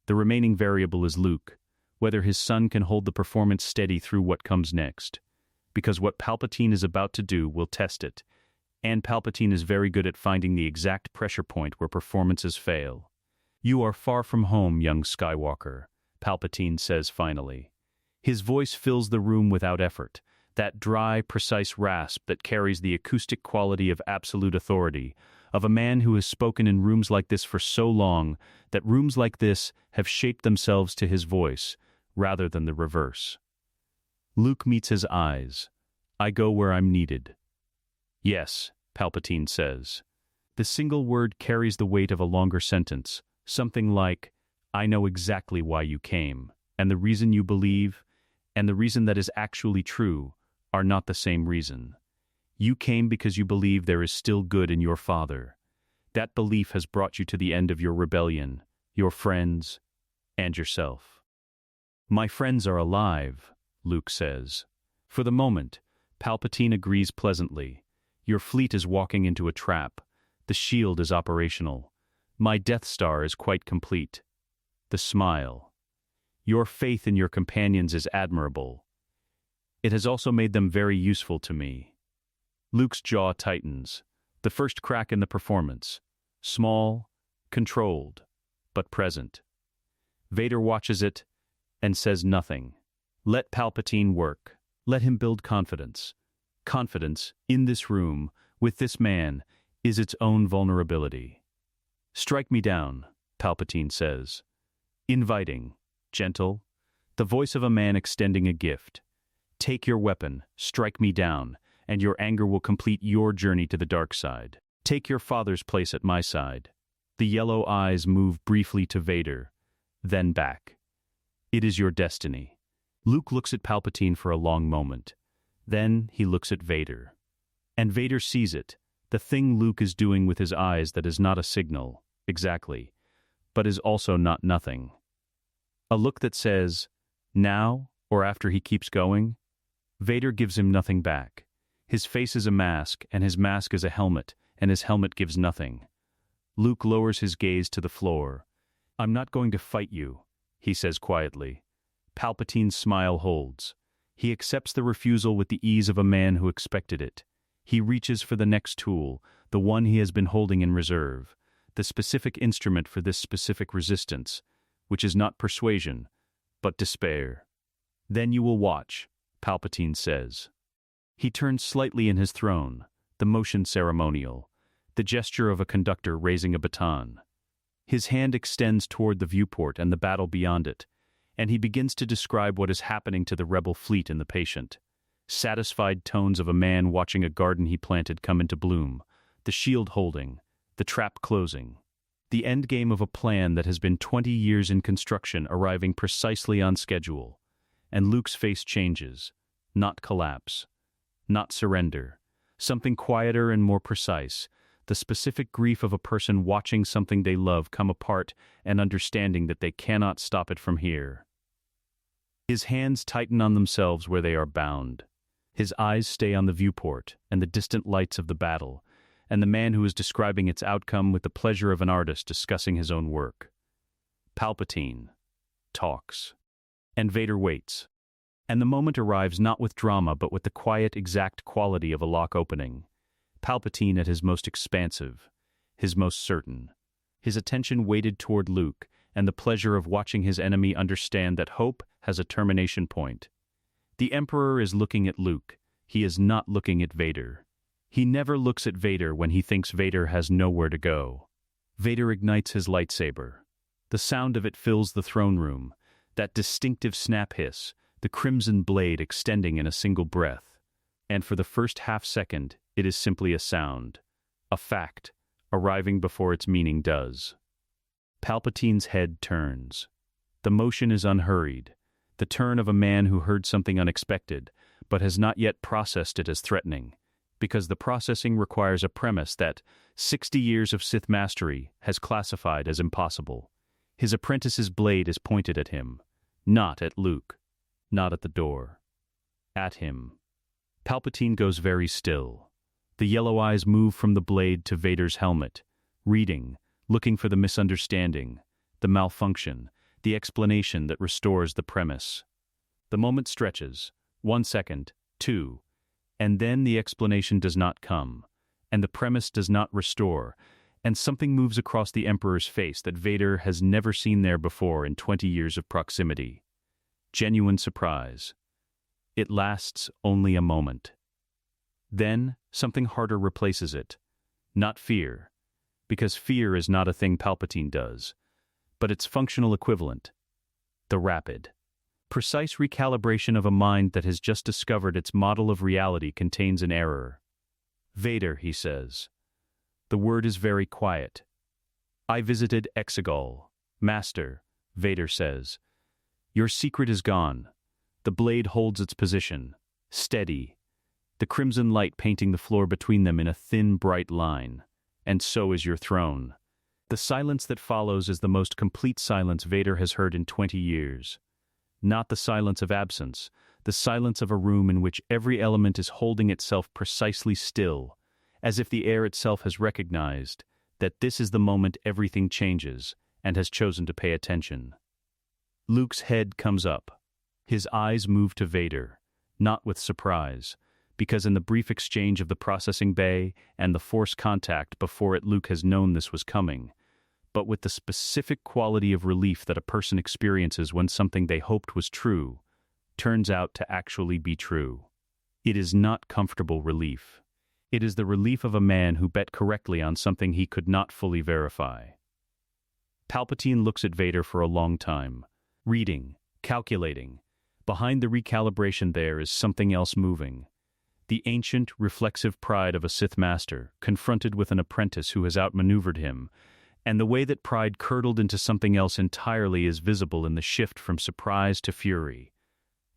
The remaining variable is Luke, whether his son can hold the performance steady through what comes next. Because what Palpatine is about to do will test it, and Palpatine is very good at finding the exact pressure point where performances fail. "You are far from home, young Skywalker," Palpatine says finally. His voice fills the room without effort, that dry, precise rasp that carries the acoustic quality of absolute authority, of a man who has spoken in rooms like this for so long that rooms like this have shaped themselves to his voice, rather than the reverse. Luke meets his eyes. "I go where I'm needed." "Yes," Palpatine says. The single word carries the weight of a longer sentence, something like, "I know exactly why you came, and the reason you believe, and the reason that is actually true, are not the same reason. You came because you believe there is still good in your father. That belief has brought you to the end of your rebellion, your friends, and yourself." "My friends are alive," Luke says. For the moment, Palpatine agrees pleasantly. "Your fleet is walking into a trap. The shield is operational. My Death Star is quite complete." The smile. "Your faith in your companions is admirable. It has also made them very useful to me." Luke's jaw tightens. The first crack in the performance. Small, controlled, but present. Vader watches it and says nothing. Let Palpatine work. Let him build confidence. Confidence, in this room, with this man, is its own vulnerability. "Strike me down," Palpatine says. Inviting, gentle, the voice of a man extending a gift. "Take your weapon, strike me down, and your anger will complete your journey to the dark side. Take your father's place at my side." The yellow eyes move briefly to Vader, then back. "It is your destiny." Luke looks at Palpatine for a long moment. Then he looks at Vader. And Vader sees it, the thing Luke is doing with his eyes that is not a signal, exactly, but is also not nothing. A look that says, now or after he keeps going? Vader gives him nothing back. His face is a mask, and his mask is a helmet, and his helmet gives nothing. Luke lowers his gaze to the floor. "I'm not going to fight you," he says quietly. Palpatine's smile holds. He accepts the refusal with the ease of a man who expected it. He reaches for the next tool, the one he has been holding in reserve, the specific instrument for this specific resistance, which is not persuasion, but despair. "Then you will watch," Palpatine says. He turns slightly in his throne, the motion ceremonial, the gesture of a conductor raising a baton. His hand extends toward the viewport and the battle beyond it, and he begins to describe what is happening to the rebel fleet and the patient. Satisfied tones of a man watching a garden he planted come into bloom, the shield holding, the trap closing. The endgame of a plan that has been 20 years in construction arriving precisely on schedule. And Luke's face changes. Not collapse. Not surrender. Something quieter and more precise. The specific grief of a person watching something they love come apart and understanding that they cannot stop it from here. His hands tighten on themselves where they are bound. His eyes stay on the viewport and the distant lights of the battle, and the man who is describing its outcome with the pleasure of an artist discussing his own work. Palpatine talks. And Vader waits. And the moment arrives not with drama but with the quiet, exact quality of a lock opening. Palpatine at his most expansive, his most certain. His attention weighted toward Luke, and the pleasure of watching his enemy understand that hope has a termination point. The Emperor is looking at Luke. He is not looking at Vader. He never looks at Vader when he thinks Vader has nowhere to go. Vader ignites his lightsaber. The sound of it fills the throne room, that distinctive snap hiss, the crimson blade extending in a single breath. And for the first half-second, it is simply a sound, a fact, arriving before its meaning does. Palpatine's head turns. The motion is unhurried. the turn of a man who heard something unexpected, but has not yet processed it as threatening, because the processing requires a premise that 60 years of Sith mastery has classified as impossible. His apprentice's blade is pointed at him, not at Luke, not at the door, at him. Palpatine goes very still. The yellow eyes move from the blade to Vader's helmet, reading, looking for the misunderstanding, the malfunction, the explanation that restores the premise. The moment stretches, 1 second, 2, and then the explanation does not come, and the premise does not restore, and something moves across the Emperor's face that Vader has never seen there before in 20 years of proximity. Genuine surprise. It lasts only a moment. Then, something harder replaces it. Not fear, because fear is not a thing Palpatine does, but its functional equivalent, the rapid, precise recalibration of a mind that has just discovered its model of reality contains an error. Vader, he says. The word is very quiet. I visited Exegol. Master, Vader says. Your secret is gone. The blade holds its position, steady, the crimson light painting the floor between them in a thin, bright line. And so is your throne. The silence that follows is the most complete silence Vader has heard in 20 years. Not the silence of absence, the silence of a room in which every element is holding itself precisely still, as if the air itself has recognized that this is the moment everything changes and has chosen to pay attention. Luke's head comes up. His eyes move to Vader, not with surprise, because in the brief exchange of the processing bay and the force contact before it, Luke has known this was coming, but with the specific quality of relief that a person experiences when something they hoped was true turns out to actually be true. It is not comfortable relief. It is the relief of a man who bet correctly on something he could not fully verify. Palpatine looks at Vader for a long time, reading, calculating. Behind the recalibration there is something else moving. The ancient, reflexive pride of a Sith master, confronted with an apprentice who has outmaneuvered him, and the way that pride curdled into something else entirely is visible in the shift from surprise to fury.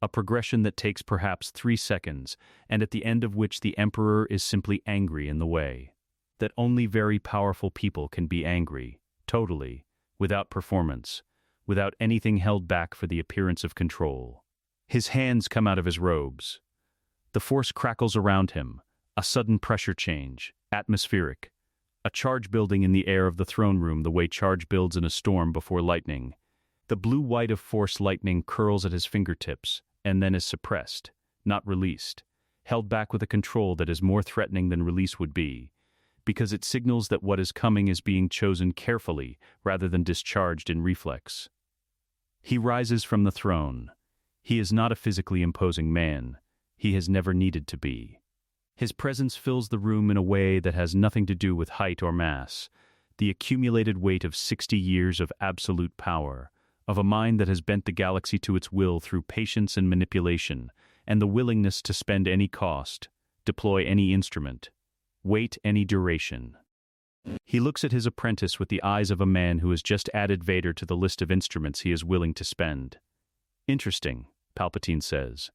A progression that takes perhaps 3 seconds, and at the end of which the Emperor is simply angry in the way. That only very powerful people can be angry, totally, without performance, without anything held back for the appearance of control. His hands come out of his robes. The force crackles around him, a sudden pressure change, atmospheric, a charge building in the air of the throne room the way charge builds in a storm before lightning. The blue-white of force lightning curls at his fingertips, and then is suppressed, not released, held back with a control that is more threatening than release would be, because it signals that what is coming is being chosen carefully rather than discharged in reflex. He rises from the throne. He is not a physically imposing man. He has never needed to be. His presence fills the room in a way that has nothing to do with height or mass, the accumulated weight of 60 years of absolute power, of a mind that has bent the galaxy to its will through patience and manipulation, and the willingness to spend any cost, deploy any instrument, wait any duration. He looks at his apprentice with the eyes of a man who has just added Vader to the list of instruments he is willing to spend. Interesting, Palpatine says.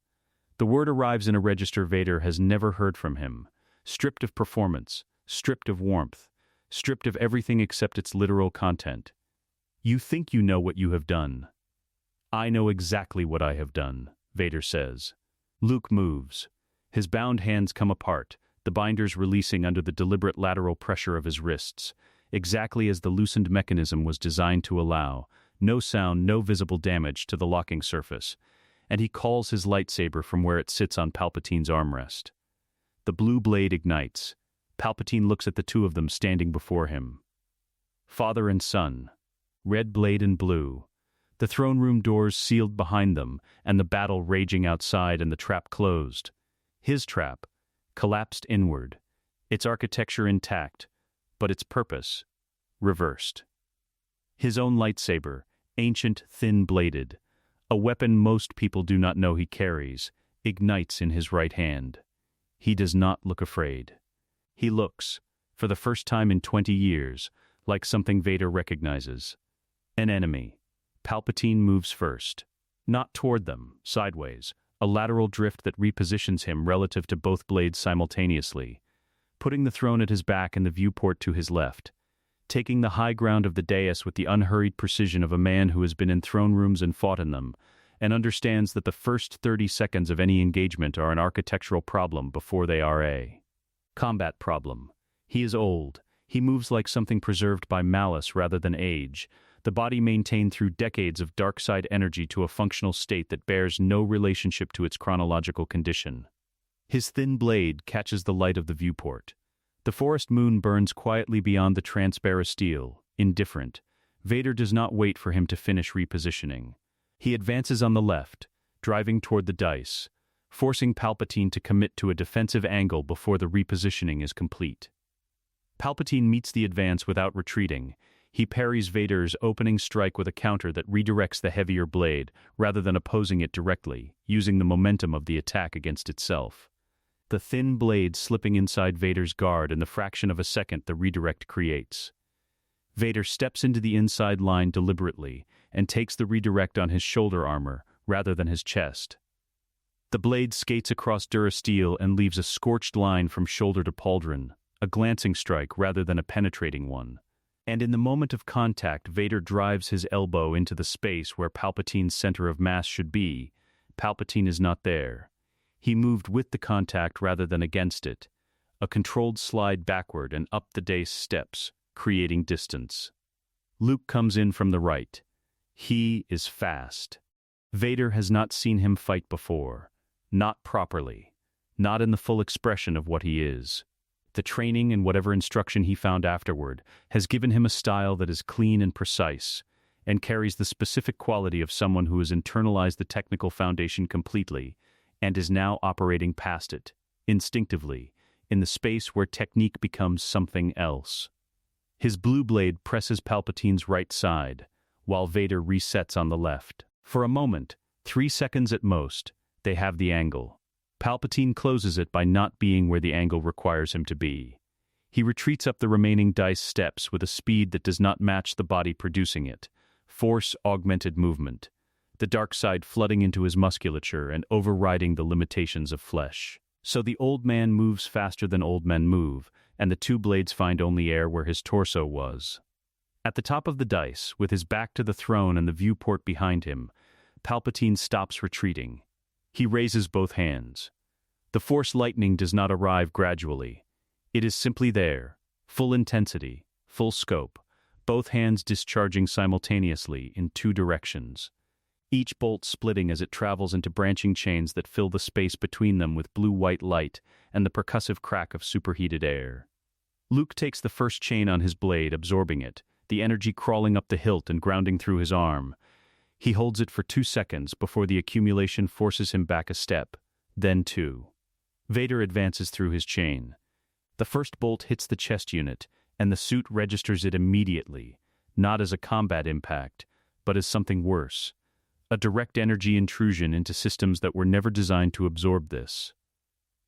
The word arrives in a register Vader has never heard from him, stripped of performance, stripped of warmth, stripped of everything except its literal content. You think you know what you have done. I know exactly what I have done, Vader says. Luke moves. His bound hands come apart, the binders releasing under the deliberate lateral pressure of his wrists, exactly as the loosened mechanism was designed to allow, no sound, no visible damage to the locking surface, and he calls his lightsaber from where it sits on Palpatine's armrest. The blue blade ignites. Palpatine looks at the two of them standing before him. Father and son. Red blade and blue. The throne room doors sealed behind them, and the battle raging outside and the trap closed. His trap, collapsed inward, its architecture intact, but its purpose, reversed. His own lightsaber, ancient, thin-bladed, a weapon most people do not know he carries, ignites in his right hand. He does not look afraid. He looks, for the first time in 20 years, like something Vader recognizes. An enemy. Palpatine moves first. Not toward them, sideways, a lateral drift that repositions him relative to both blades simultaneously, putting the throne at his back and the viewport to his left, taking the high ground of the dais with the unhurried precision of a man who has been in throne rooms and fought in them, and understands that the first 30 seconds of any engagement are an architectural problem before they are a combat problem. He is old. He moves like something preserved by malice rather than age, the body maintained through decades of dark side energy to a functional state that bears no relationship to its chronological condition. His thin blade catches the light of the viewport. The forest moon burns quietly beyond the transparastile, indifferent. Vader does not wait for him to finish repositioning. He advances on the left, driving toward the dice, forcing Palpatine to commit to a defensive angle before the repositioning is complete. Palpatine meets the advance without retreating. He parries Vader's opening strike with a counter that redirects the heavier blade, rather than opposing it directly, using the momentum of the attack against itself. The thin blade slipping inside Vader's guard in the fraction of a second the redirect creates. Vader steps into the inside line deliberately, and takes the redirect on his shoulder armor, rather than his chest. The blade skates across durasteel and leaves a scorched line from shoulder to pauldron, a glancing strike rather than a penetrating one. And in the moment of contact, Vader drives his elbow into the space where Palpatine's center of mass should be. Palpatine is not there. He moved with the contact rather than against it, a controlled slide backward and up the dais steps, creating distance. Luke comes in from the right. He is fast. Vader has not seen him fight before. Not properly. Not in the full expression of what he is. The training and whatever instruction he found afterward has given him a style that is clean and precise, and carries the specific quality of someone who has internalized the technical foundation completely, and is now operating past it, instinctively, in the space where technique becomes something else. His blue blade presses Palpatine's right side, while Vader resets on the left. For a moment, 3 seconds at most, they have the angle. Palpatine closes it by not being where the angle requires him to be. He retreats up the remaining dice steps with a speed that does not match the body producing it. Force-augmented movement. The dark side flooding into his musculature and overriding the limitations of flesh. So the old man moves faster than old men move, and the two blades find only air where his torso was. At the top of the dice, with his back to the throne and the viewport behind him, Palpatine stops retreating. He raises both hands. The Force lightning does not arrive gradually. It is simply there, full intensity, full scope, both hands discharging simultaneously in 2 directions. Each bolt splitting as it travels into branching chains that fill the space between them with blue-white light and the percussive crack of superheated air. Luke takes the first chain on his blade, absorbing it, the energy crawling up the hilt and grounding through his arm. He holds it for 2 seconds before the accumulation forces him back a step, then 2. Vader advances through his chain. The first bolt hits the chest unit, and the suit registers it immediately, not as a combat impact, but as something worse. A direct energy intrusion into systems that were never designed to absorb this.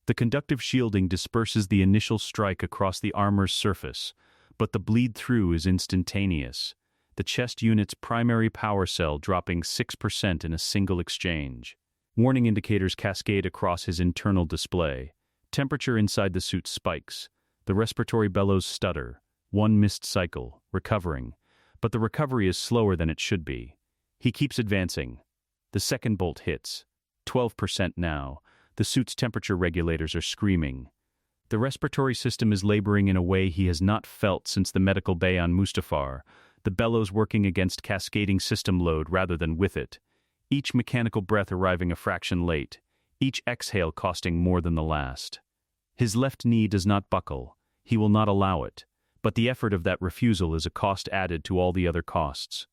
The conductive shielding disperses the initial strike across the armor's surface, but the bleed-through is instantaneous, the chest unit's primary power cell dropping 6% in a single exchange. Warning indicators cascade across his internal display. Temperature inside the suit spikes. The respiratory bellows stutter. 1 missed cycle, recovering. But the recovery is slower than it should be. He keeps advancing. The second bolt hits. 12% now. The suit's temperature regulators are screaming. The respiratory system is laboring in a way he has not felt since the medical bay on Mustafar, the bellows working against cascading system load rather than with it. Each mechanical breath arriving a fraction late. Each exhale costing more than the last. His left knee does not buckle. He will not allow it. But the effort of that refusal is a cost added to all the other costs.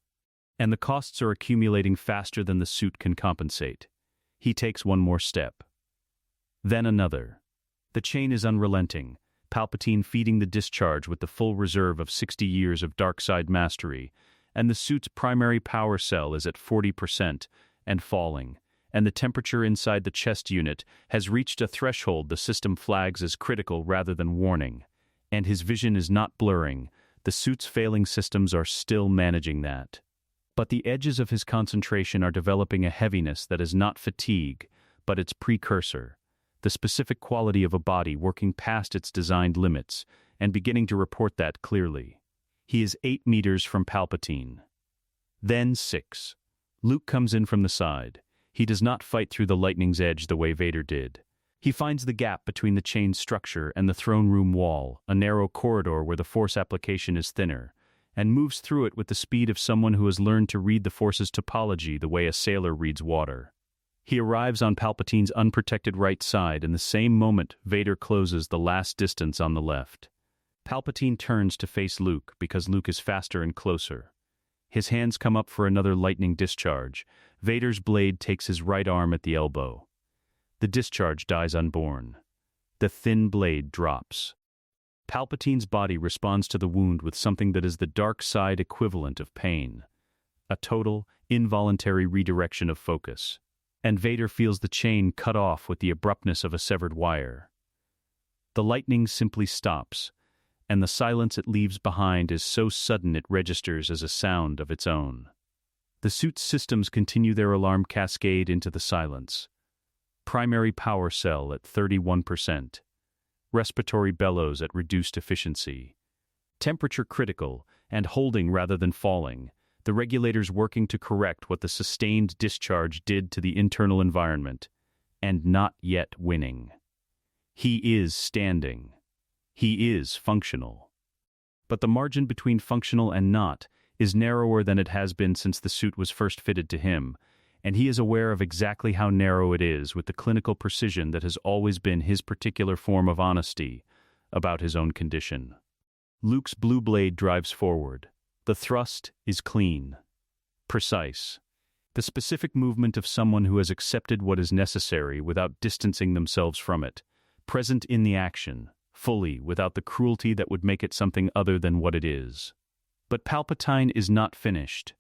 And the costs are accumulating faster than the suit can compensate. He takes 1 more step. Then another. The chain is unrelenting, Palpatine feeding the discharge with the full reserve of 60 years of dark side mastery, and the suit's primary power cell is at 40% and falling, and the temperature inside the chest unit has reached a threshold the system flags as critical rather than warning, and his vision is not blurring. The suit's failing systems are still managing that. But the edges of his concentration are developing a heaviness that is not fatigue, but its precursor, the specific quality of a body working past its designed limits and beginning to report that clearly. He is 8 meters from Palpatine. Then 6. Luke comes in from the side. He does not fight through the lightning's edge the way Vader did. He finds the gap between the chain structure and the throne room wall, a narrow corridor where the force application is thinner, and moves through it with the speed of someone who has learned to read the force's topology the way a sailor reads water. He arrives on Palpatine's unprotected right side in the same moment Vader closes the last distance on the left. Palpatine turns to face Luke because Luke is faster and closer. His hands come up for another lightning discharge. Vader's blade takes his right arm at the elbow. The discharge dies unborn. The thin blade drops. Palpatine's body responds to the wound with something that is the dark side equivalent of pain. A total, involuntary redirection of focus. And Vader feels the chain cut off with the abruptness of a severed wire. The lightning simply stops, and the silence it leaves behind is so sudden it registers as a sound of its own. The suit's systems continue their alarm cascade into the silence. Primary power cell at 31%. Respiratory bellows at reduced efficiency. Temperature critical and holding rather than falling, the regulators working to correct what the sustained discharge did to the internal environment, and not yet winning. He is standing. He is functional. But the margin between functional and not is narrower than it has been since the suit was first fitted to him, and he is aware of exactly how narrow it is with the clinical precision that has always been his particular form of honesty about his own condition. Luke's blue blade drives forward. The thrust is clean, precise. The specific movement of someone who has accepted what is necessary without distancing themselves from it, present in the action, fully, without the cruelty that would make it something other than what it is. But Palpatine is not finished.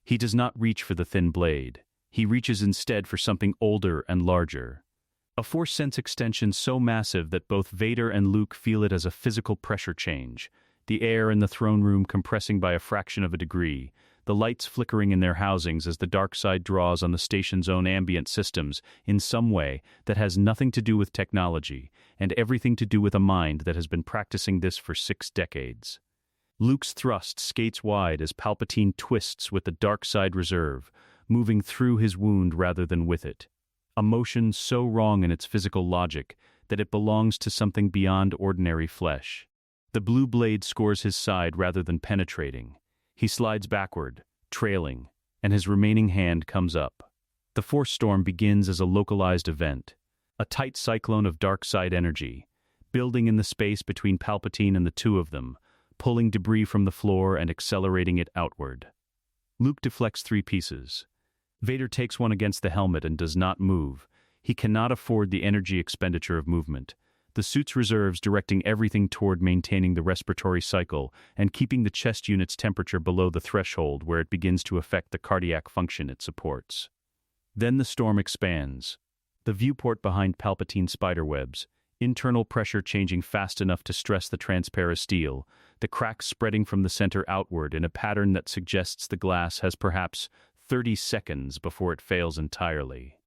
He does not reach for the thin blade. He reaches instead for something older and larger. A force sense extension so massive that both Vader and Luke feel it as a physical pressure change, the air in the throne room compressing by a fraction of a degree, the lights flickering in their housings as the dark side draws on the station's own ambient systems in some way that has nothing to do with technology and everything to do with a mind that has been practicing this for 6 decades. Luke's thrust skates wide as Palpatine twists with the dark side reserve, moving through his wound rather than with it. A motion so wrong in its physical logic that it belongs to something beyond ordinary flesh. The blue blade scores his side rather than penetrating. He slides backward, trailing, and his remaining hand comes up. The force storm begins as a localized event, a tight cyclone of dark side energy, building in the space between Palpatine and the two of them, pulling debris from the floor and accelerating it outward. Luke deflects 3 pieces. Vader takes one against the helmet and does not move. He cannot afford the energy expenditure of movement. The suit's reserves directing everything toward maintaining the respiratory cycle and keeping the chest unit's temperature below the threshold where it begins to affect the cardiac function it supports. Then the storm expands. The viewport behind Palpatine's spiderwebs, internal pressure changing fast enough to stress the transparent steel, the cracks spreading from the center outward in a pattern that suggests the glass has perhaps 30 seconds before it fails entirely.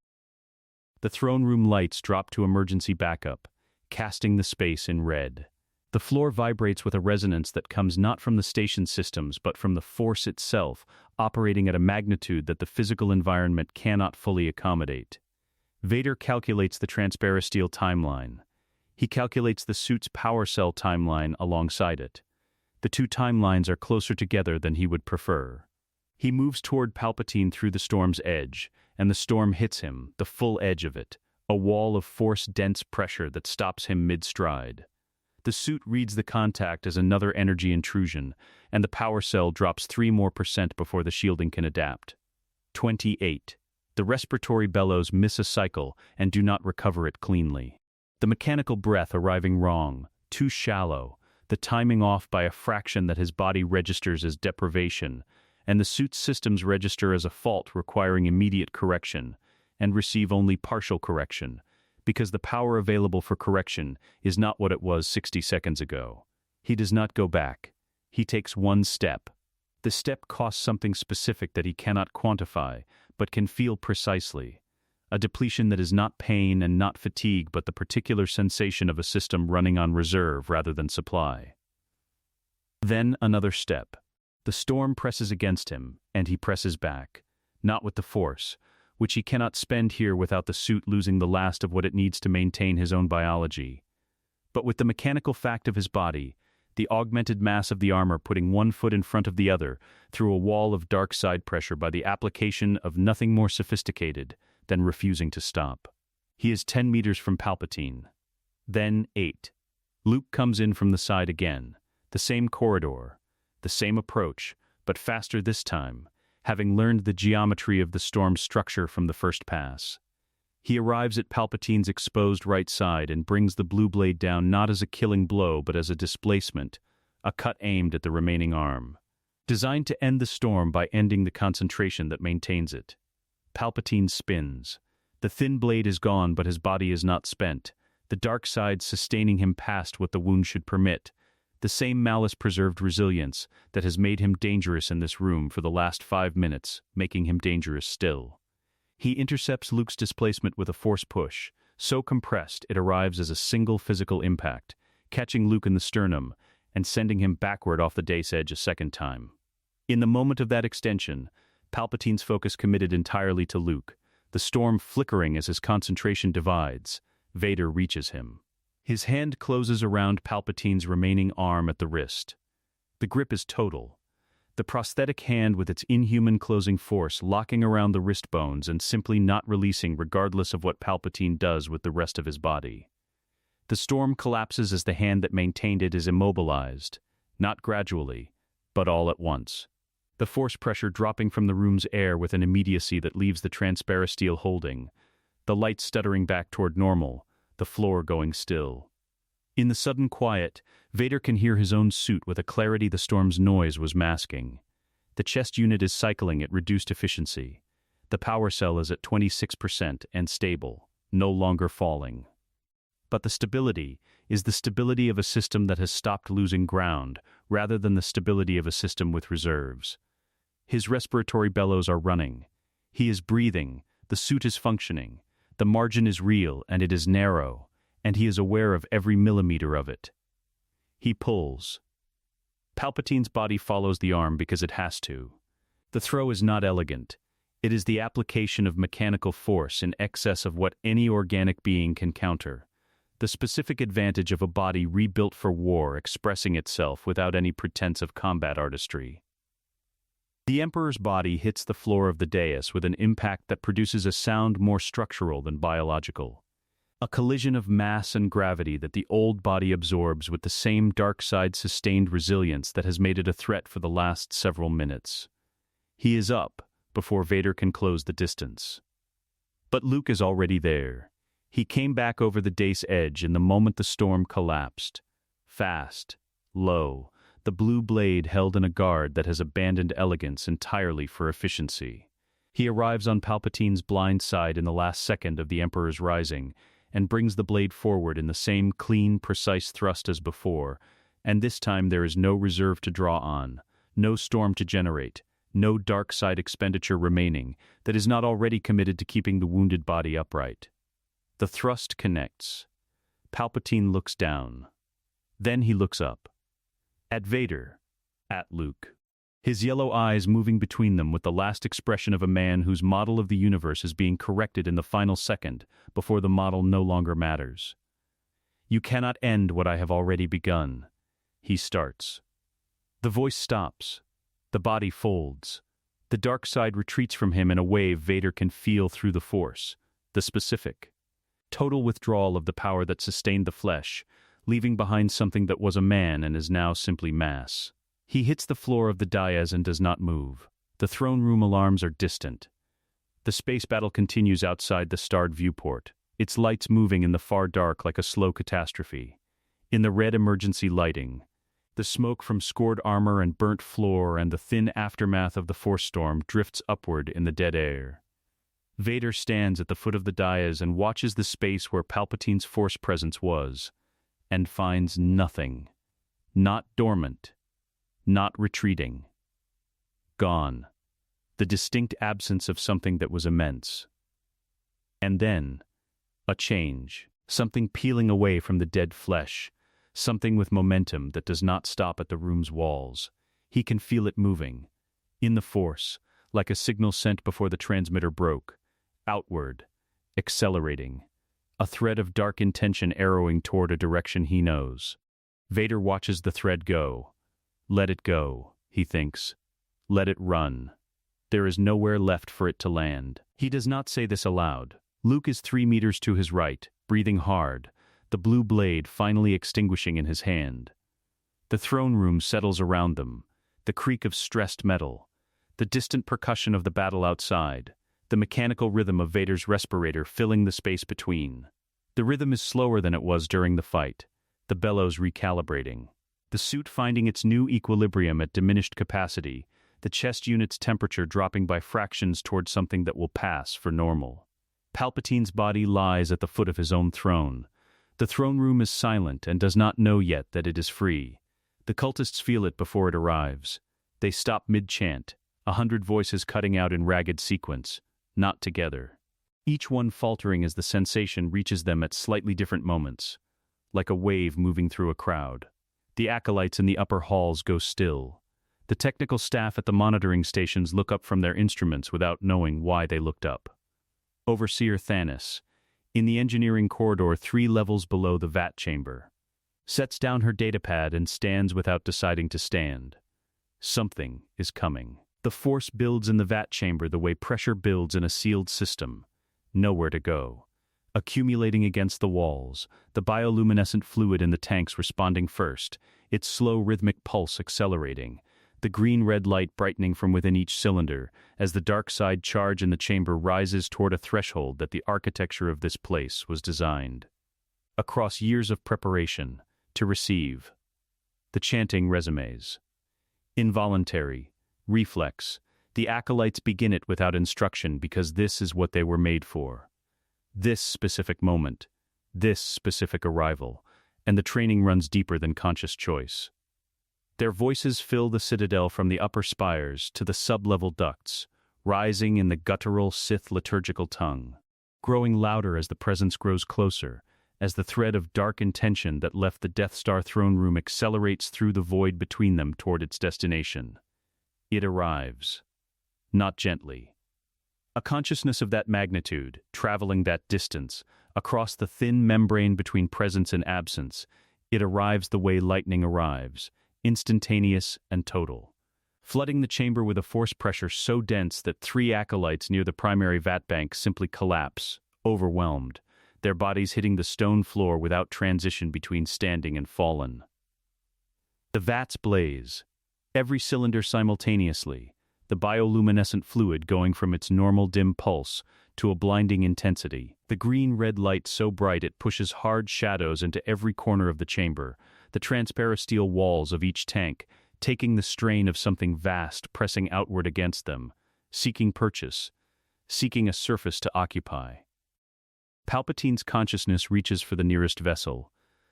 The throne room lights drop to emergency backup, casting the space in red. The floor vibrates with a resonance that comes not from the station systems but from the force itself, operating at a magnitude that the physical environment cannot fully accommodate. Vader calculates the transparasteel timeline. He calculates the suit's power cell timeline alongside it. The 2 timelines are closer together than he would prefer. He moves toward Palpatine through the storm's edge, and the storm hits him, the full edge of it, a wall of force-dense pressure that stops him mid-stride. The suit reads the contact as another energy intrusion, and the power cell drops 3% more before the shielding can adapt. 28. The respiratory bellows miss a cycle and do not recover it cleanly. The mechanical breath arriving wrong, too shallow, the timing off by a fraction that his body registers as deprivation, and the suit's systems register as a fault requiring immediate correction, and receive only partial correction, because the power available for correction is not what it was 60 seconds ago. He does not go back. He takes 1 step. The step costs something specific that he cannot quantify, but can feel precisely. A depletion that is not pain and not fatigue, but the particular sensation of a system running on reserve rather than supply. Then another step. The storm presses against him, and he presses back, not with the force, which he cannot spend here without the suit losing the last of what it needs to maintain his own biology, but with the mechanical fact of his body, the augmented mass of the armor putting one foot in front of the other through a wall of dark side pressure by the application of nothing more sophisticated than refusing to stop. He is 10 meters from Palpatine. Then 8. Luke comes in from the side again, the same corridor, the same approach, but faster this time, having learned the geometry of the storm's structure from the first pass. He arrives at Palpatine's exposed right side and brings the blue blade down not as a killing blow but as a displacement, a cut aimed at the remaining arm. Designed to end the storm by ending the concentration that maintains it. Palpatine spins. The thin blade is gone but his body is not spent, the dark side sustaining him past what the wound should permit, the same malice-preserved resilience that has made him dangerous in this room for the last 5 minutes, making him dangerous still. He intercepts Luke's displacement with a force push, so compressed it arrives as a single physical impact, catching Luke in the sternum and sending him backward off the dais edge a second time. In the moment of that extension, Palpatine's focus committed entirely to Luke, the storm flickering as his concentration divides. Vader reaches him. His hand closes around Palpatine's remaining arm at the wrist. The grip is total. The prosthetic hand with its inhuman closing force locking around the wrist bones and simply not releasing regardless of what Palpatine does with the rest of his body. The storm collapses as the hand that maintained it is immobilized, not gradually, but all at once. The force pressure dropping from the room's air with an immediacy that leaves the transparisteel holding, the light stuttering back toward normal, the floor going still. In the sudden quiet, Vader can hear his own suit with a clarity the storm's noise was masking. The chest unit is cycling at reduced efficiency. The power cell is at 26% and stable, no longer falling. But the stability is the stability of a system that has stopped losing ground, rather than the stability of a system with reserves. His respiratory bellows are running. He is breathing, the suit is functioning. The margin is real and it is narrow, and he is aware of every millimeter of it. He pulls. Palpatine's body follows the arm because it has to. The throw is not elegant. It is the application of mechanical force in excess of what any organic being can counter. The specific advantage of a body rebuilt for war expressing itself without any pretense of combat artistry. The Emperor's body hits the floor of the dais with an impact that produces a sound more structural than biological. A collision of mass and gravity that the old body absorbs with the same dark side sustained resilience that has made it a threat for the last several minutes. He is up before Vader can close the distance. But Luke is already there. He came back over the dais edge in the moment the storm collapsed. Fast, low, the blue blade held in a guard that has abandoned elegance entirely for efficiency. He arrives on Palpatine's blind side in the last second of the Emperor's rising, and brings the blade forward in the same clean, precise thrust as before, and this time there is no reserve to draw on, no storm to generate, no dark side expenditure remaining that is not already committed to keeping the wounded body upright. The thrust connects. Palpatine looks down. Then he looks up. At Vader. At Luke. His yellow eyes moving between them with the last expression of a man whose model of the universe is being corrected in the final second, before the model no longer matters. You cannot end what I have already begun. He starts. The voice stops. The body folds. The dark side retreats from him in a wave Vader can feel through the force, the specific. Total withdrawal of the power that sustained the flesh, leaving behind something that was a man and is now simply mass. He hits the floor of the dais and does not move. The throne room alarms are distant. The space battle continues outside the starred viewport, its lights moving in the far dark like a slow catastrophe. In the red emergency lighting, the smoke from scored armor and burnt floor and the thin aftermath of the force storm drifts upward in the dead air. Vader stands at the foot of the dais and watches the space where Palpatine's force presence was, and finds nothing. Not dormant. Not retreating. gone. The distinct absence of something that was immense. And then, a change. Something peeling away from the dead flesh. Something with momentum that does not stop at the room's walls. He can feel it moving. In the Force, like a signal sent before the transmitter broke. Outward. Accelerating. A thread of dark intention arrowing toward a direction he knows. Vader watches the thread go. Let it go, he thinks. Let it run. There is nowhere left for it to land. He does not say this aloud. Luke is 3 meters to his right, breathing hard, the blue blade finally extinguishing in his hand. The throne room settles around them, the creak of stressed metal, the distant percussion of the battle outside, the mechanical rhythm of Vader's respirator filling the space between. The rhythm is slower than it was during the fight, the bellows recalibrating. The suit finding its new equilibrium at diminished capacity, the chest unit's temperature dropping by fractions toward something that will pass for normal. Palpatine's body lies at the foot of his own throne. The throne room is silent and does not know yet that it is free. The cultists feel it before it arrives. They stop mid-chant, 100 voices cutting out in ragged sequence, not together. Each one faltering as the sensation reaches them at slightly different moments, like a wave moving through a crowd. The acolytes in the upper halls go still. The technical staff at the monitoring stations look up from their instruments without knowing why they looked up. Overseer Thanis, in the engineering corridor 3 levels below the vat chamber, sets down her datapad and stands without deciding to stand. Something is coming. The force builds in the vat chamber the way pressure builds in a sealed system. Nowhere to go. Accumulating against the walls, the bioluminescent fluid in the tanks responding first, its slow rhythmic pulse accelerating, the green-red light brightening from within each cylinder as the dark side charge in the chamber rises toward a threshold that the architecture of this place was designed. Across years of preparation, to receive. The chanting resumes. Involuntary, reflex, the acolytes begin it without instruction because this is what they were made for. This specific moment, this specific arrival, and the training runs deeper than conscious choice. Their voices fill the citadel from the upper spires to the sub-level ducts, rising in the guttural Sith liturgical tongue, growing louder as the presence grows closer, as the thread of dark intention that left the Death Star throne room accelerates through the void between them toward its destination. It arrives. Not gently. A consciousness of that magnitude, traveling that distance, across the thin membrane between presence and absence, it arrives the way lightning arrives, instantaneous and total, flooding the chamber with a force pressure so dense that 3 acolytes near the primary vat bank simply collapse, overwhelmed, their bodies hitting the stone floor without transition between standing and fallen. The vats blaze, every cylinder simultaneously, the bioluminescent fluid going from its normal dim pulse to a blinding intensity, the green-red light so bright it pushes hard shadows into every corner of the chamber, the transparasteel walls of each tank, taking the strain of something vast pressing outward against them, seeking purchase, seeking a surface to occupy. Palpatine's consciousness reaches for the nearest vessel.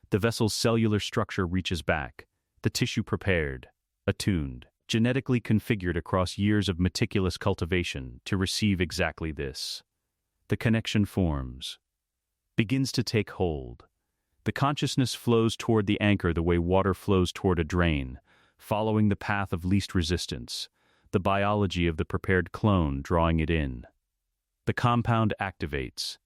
The vessel's cellular structure reaches back, the tissue prepared, attuned, genetically configured across years of meticulous cultivation to receive exactly this. The connection forms, begins to take hold. The consciousness flows toward the anchor the way water flows toward a drain, following the path of least resistance, the biology of the prepared clone drawing it in. The compound activates.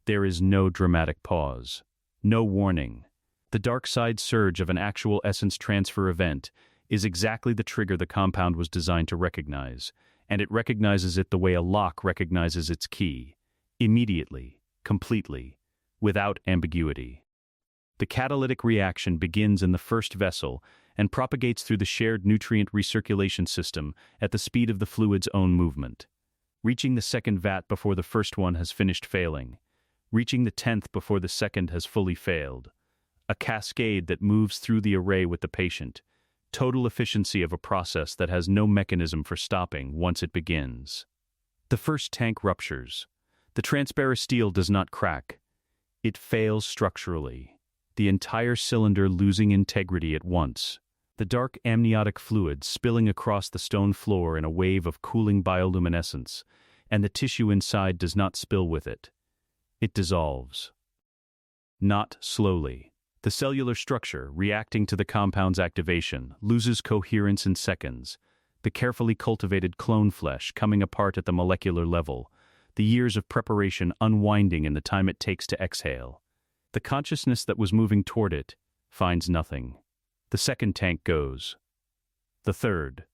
There is no dramatic pause, no warning. The dark side surge of an actual essence transfer event is exactly the trigger the compound was designed to recognize, and it recognizes it the way a lock recognizes its key, immediately, completely, without ambiguity. The catalytic reaction begins in the first vessel and propagates through the shared nutrient recirculation system at the speed of the fluid's own movement, reaching the second vat before the first one has finished failing, reaching the 10th before the second has fully failed. A cascade that moves through the array with the patient, total efficiency of a process that has no mechanism for stopping once it begins. The first tank ruptures. The transparasteel does not crack. It fails structurally, the entire cylinder losing integrity at once, the dark amniotic fluid spilling across the stone floor in a wave of cooling bioluminescence, and the tissue inside does not spill with it. It dissolves. Not slowly. The cellular structure, reacting to the compound's activation, loses coherence in seconds, the carefully cultivated clone flesh coming apart at the molecular level, the years of preparation unwinding in the time it takes to exhale. The consciousness that was moving toward it finds nothing. The second tank goes. The third.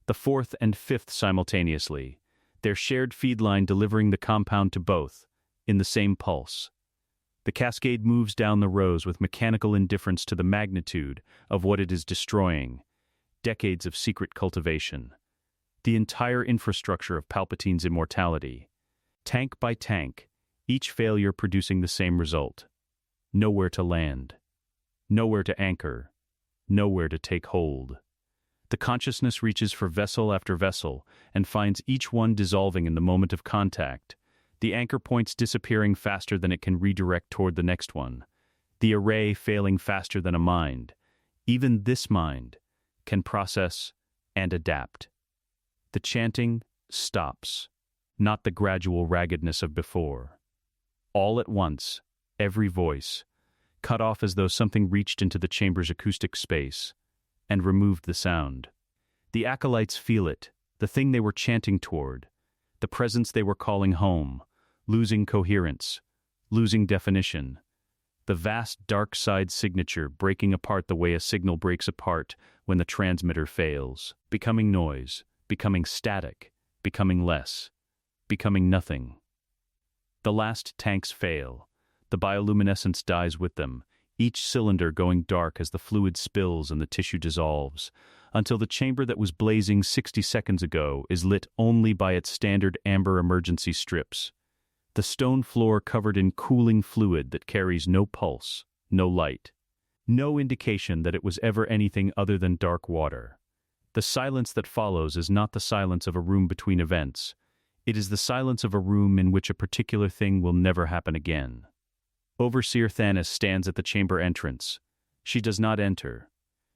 The fourth and fifth simultaneously, their shared feed line delivering the compound to both, in the same pulse. The cascade moves down the rows with mechanical indifference to the magnitude of what it is destroying. Decades of secret cultivation. The entire infrastructure of Palpatine's immortality. Tank by tank, each failure producing the same result. Nowhere to land. Nowhere to anchor. Nowhere to take hold. The consciousness reaches for vessel after vessel and finds each one dissolving in the moment of contact, the anchor points disappearing faster than it can redirect toward the next one, the array failing faster than a mind. Even this mind can process and adapt. The chanting stops, not the gradual raggedness of before. All at once, every voice, cut off as though something reached into the chamber's acoustic space and removed the sound. The acolytes feel it, the thing they were chanting toward, the presence they were calling home, losing coherence, losing definition. The vast dark side signature breaking apart the way a signal breaks apart when the transmitter fails, becoming noise, becoming static, becoming less, becoming nothing. The last tanks fail. The bioluminescence dies with them, each cylinder going dark as the fluid spills and the tissue dissolves, until the chamber that was blazing 60 seconds ago is lit only by its standard amber emergency strips. The stone floor covered in cooling fluid that carries no pulse, no light, no indication that it was ever anything other than dark water. The silence that follows is not the silence of a room between events. It is the silence of a room in which a particular thing will never happen again. Overseer Thanis stands at the chamber entrance. She does not enter.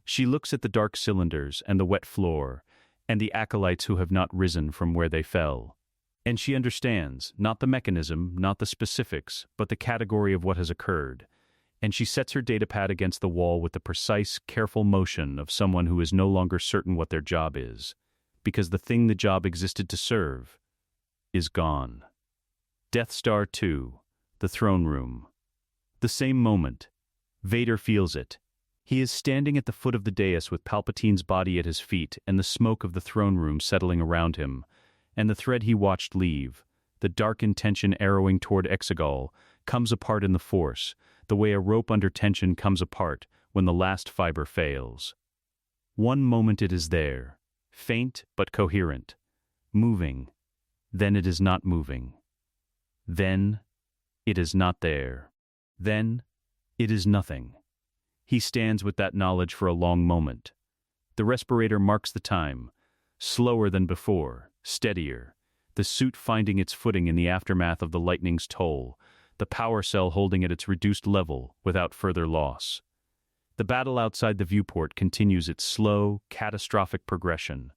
She looks at the dark cylinders and the wet floor, and the acolytes who have not risen from where they fell. And she understands, not the mechanism, not the specifics, but the category of what has occurred. And she sets her datapad against the wall with the precise, careful motion of someone who is no longer certain what their job is, because the thing the job existed to serve is gone. Death Star 2, the throne room. The same moment. Vader feels it. He is standing at the foot of the dais with Palpatine's body at his feet and the smoke of the throne room settling around him, and the thread he watched leave, the dark intention arrowing toward Exegol, comes apart in the Force, the way a rope under tension comes apart when the last fiber fails. One moment it is there, faint but coherent, moving. Then it is not moving. Then it is not there. Then it is nothing. He stands with that knowledge for a long moment. The respirator marks the time, slower than before, steadier, the suit finding its footing in the aftermath of the lightning's toll, the power cell holding at its reduced level without further loss. The battle outside the viewport continues its slow, catastrophic progression.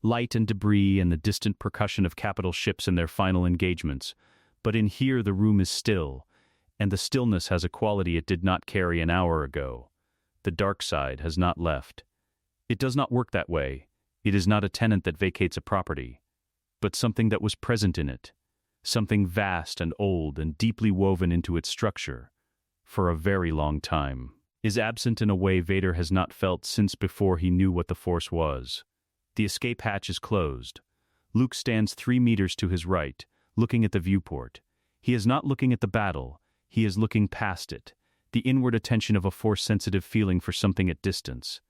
Light and debris and the distant percussion of capital ships in their final engagements, but in here the room is still, and the stillness has a quality it did not carry an hour ago. The dark side has not left. It does not work that way. It is not a tenant that vacates a property, but something that was present in it, something vast and old and deeply woven into its structure, for a very long time, is absent in a way Vader has not felt since before he knew what the Force was. The escape hatch is closed. Luke stands 3 meters to his right, looking at the viewport. He is not looking at the battle, he is looking past it, the inward attention of a Force-sensitive feeling for something at distance.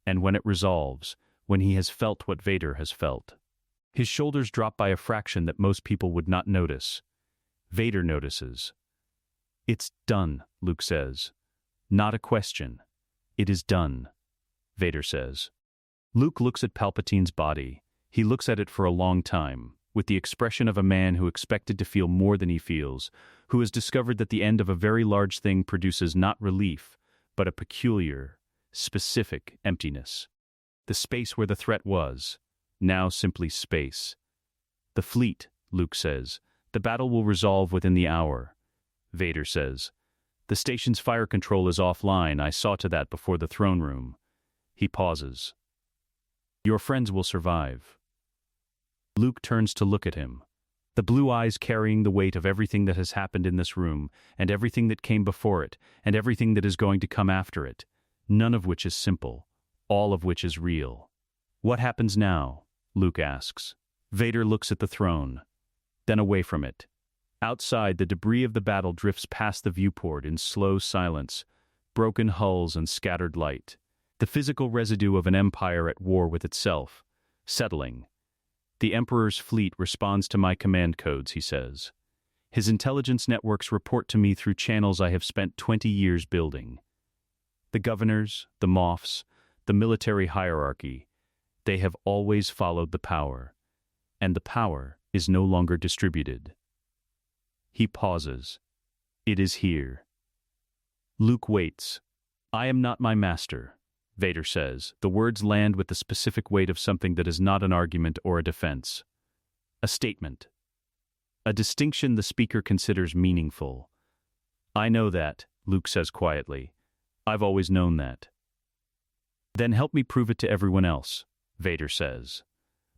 And when it resolves, when he has felt what Vader has felt, his shoulders drop by a fraction that most people would not notice. Vader notices. "It's done," Luke says. "Not a question. It is done," Vader says. Luke looks at Palpatine's body. He looks at it for a long time, with the expression of a man who expected to feel more than he feels, who has discovered that the end of a very large thing produces not relief, but a peculiar, specific emptiness. The space where the threat was, now simply space. The fleet, Luke says. The battle will resolve within the hour. Vader says. The station's fire control is offline. I saw to that before the throne room. He pauses. Your friends will survive. Luke turns to look at him. The blue eyes carrying the weight of everything that has happened in this room, and everything that came before it, and everything that is going to come after it. None of which is simple. All of which is real. What happens now? Luke asks. Vader looks at the throne, then away from it. Outside, the debris of the battle drifts past the viewport in slow silence, broken hulls and scattered light. The physical residue of an empire at war with itself, settling. The Emperor's fleet responds to my command codes, he says. His intelligence networks report to me through channels I have spent 20 years building. The governors, the Moffs, the military hierarchy, they have always followed the power, and the power is no longer distributed. He pauses. It is here. Luke waits. I am not my master, Vader says. The words land with the specific weight of something that is not an argument or a defense. A statement. A distinction the speaker considers meaningful. I know that, Luke says quietly. I've always known that. Then help me prove it to everyone else, Vader says.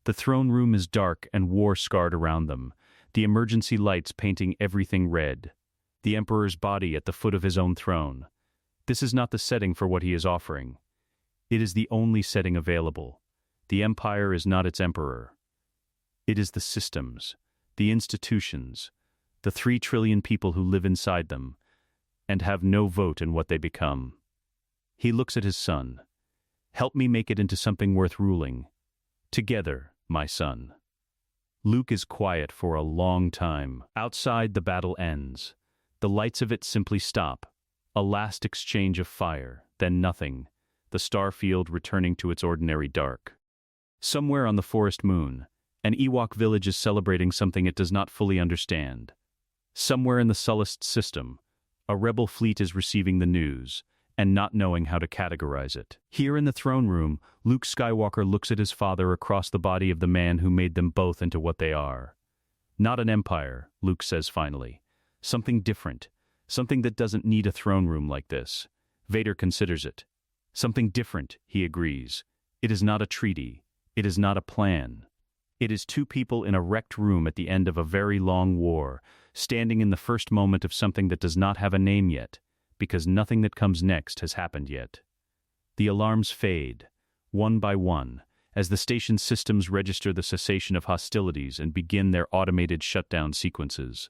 The throne room is dark and war-scarred around them, the emergency lights painting everything red. The Emperor's body at the foot of his own throne. This is not the setting for what he is offering. It is the only setting available. The Empire is not its Emperor. It is the systems, the institutions, the 3 trillion people who live inside them, and have no vote in what they become. He looks at his son. Help me make it into something worth ruling. Together, my son. Luke is quiet for a long time. Outside, the battle ends. The lights of it simply stop. A last exchange of fire, then nothing. The star field returning to its ordinary dark. Somewhere on the forest moon, an Ewok village is celebrating something it does not fully understand. Somewhere in the Sullust system, a rebel fleet is receiving the news, and not knowing how to categorize it. Here in the throne room, Luke Skywalker looks at his father across the body of the man who made them both into what they are. Not an empire, Luke says finally. Something different. Something that doesn't need a throne room like this. Vader considers it. Something different, he agrees. It is not a treaty. It is not a plan. It is 2 people in a wrecked room at the end of a very long war, standing in the first moment of something that does not have a name yet, because nothing that comes next has happened yet. The alarms fade, one by one, as the station systems register the cessation of hostilities and begin their automated shutdown sequences.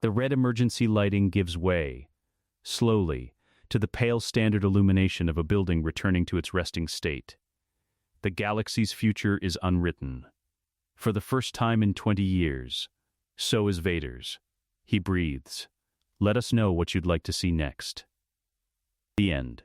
The red emergency lighting gives way, slowly, to the pale standard illumination of a building returning to its resting state. The galaxy's future is unwritten. For the first time in 20 years, so is Vader's. He breathes. Let us know what you'd like to see next. The end.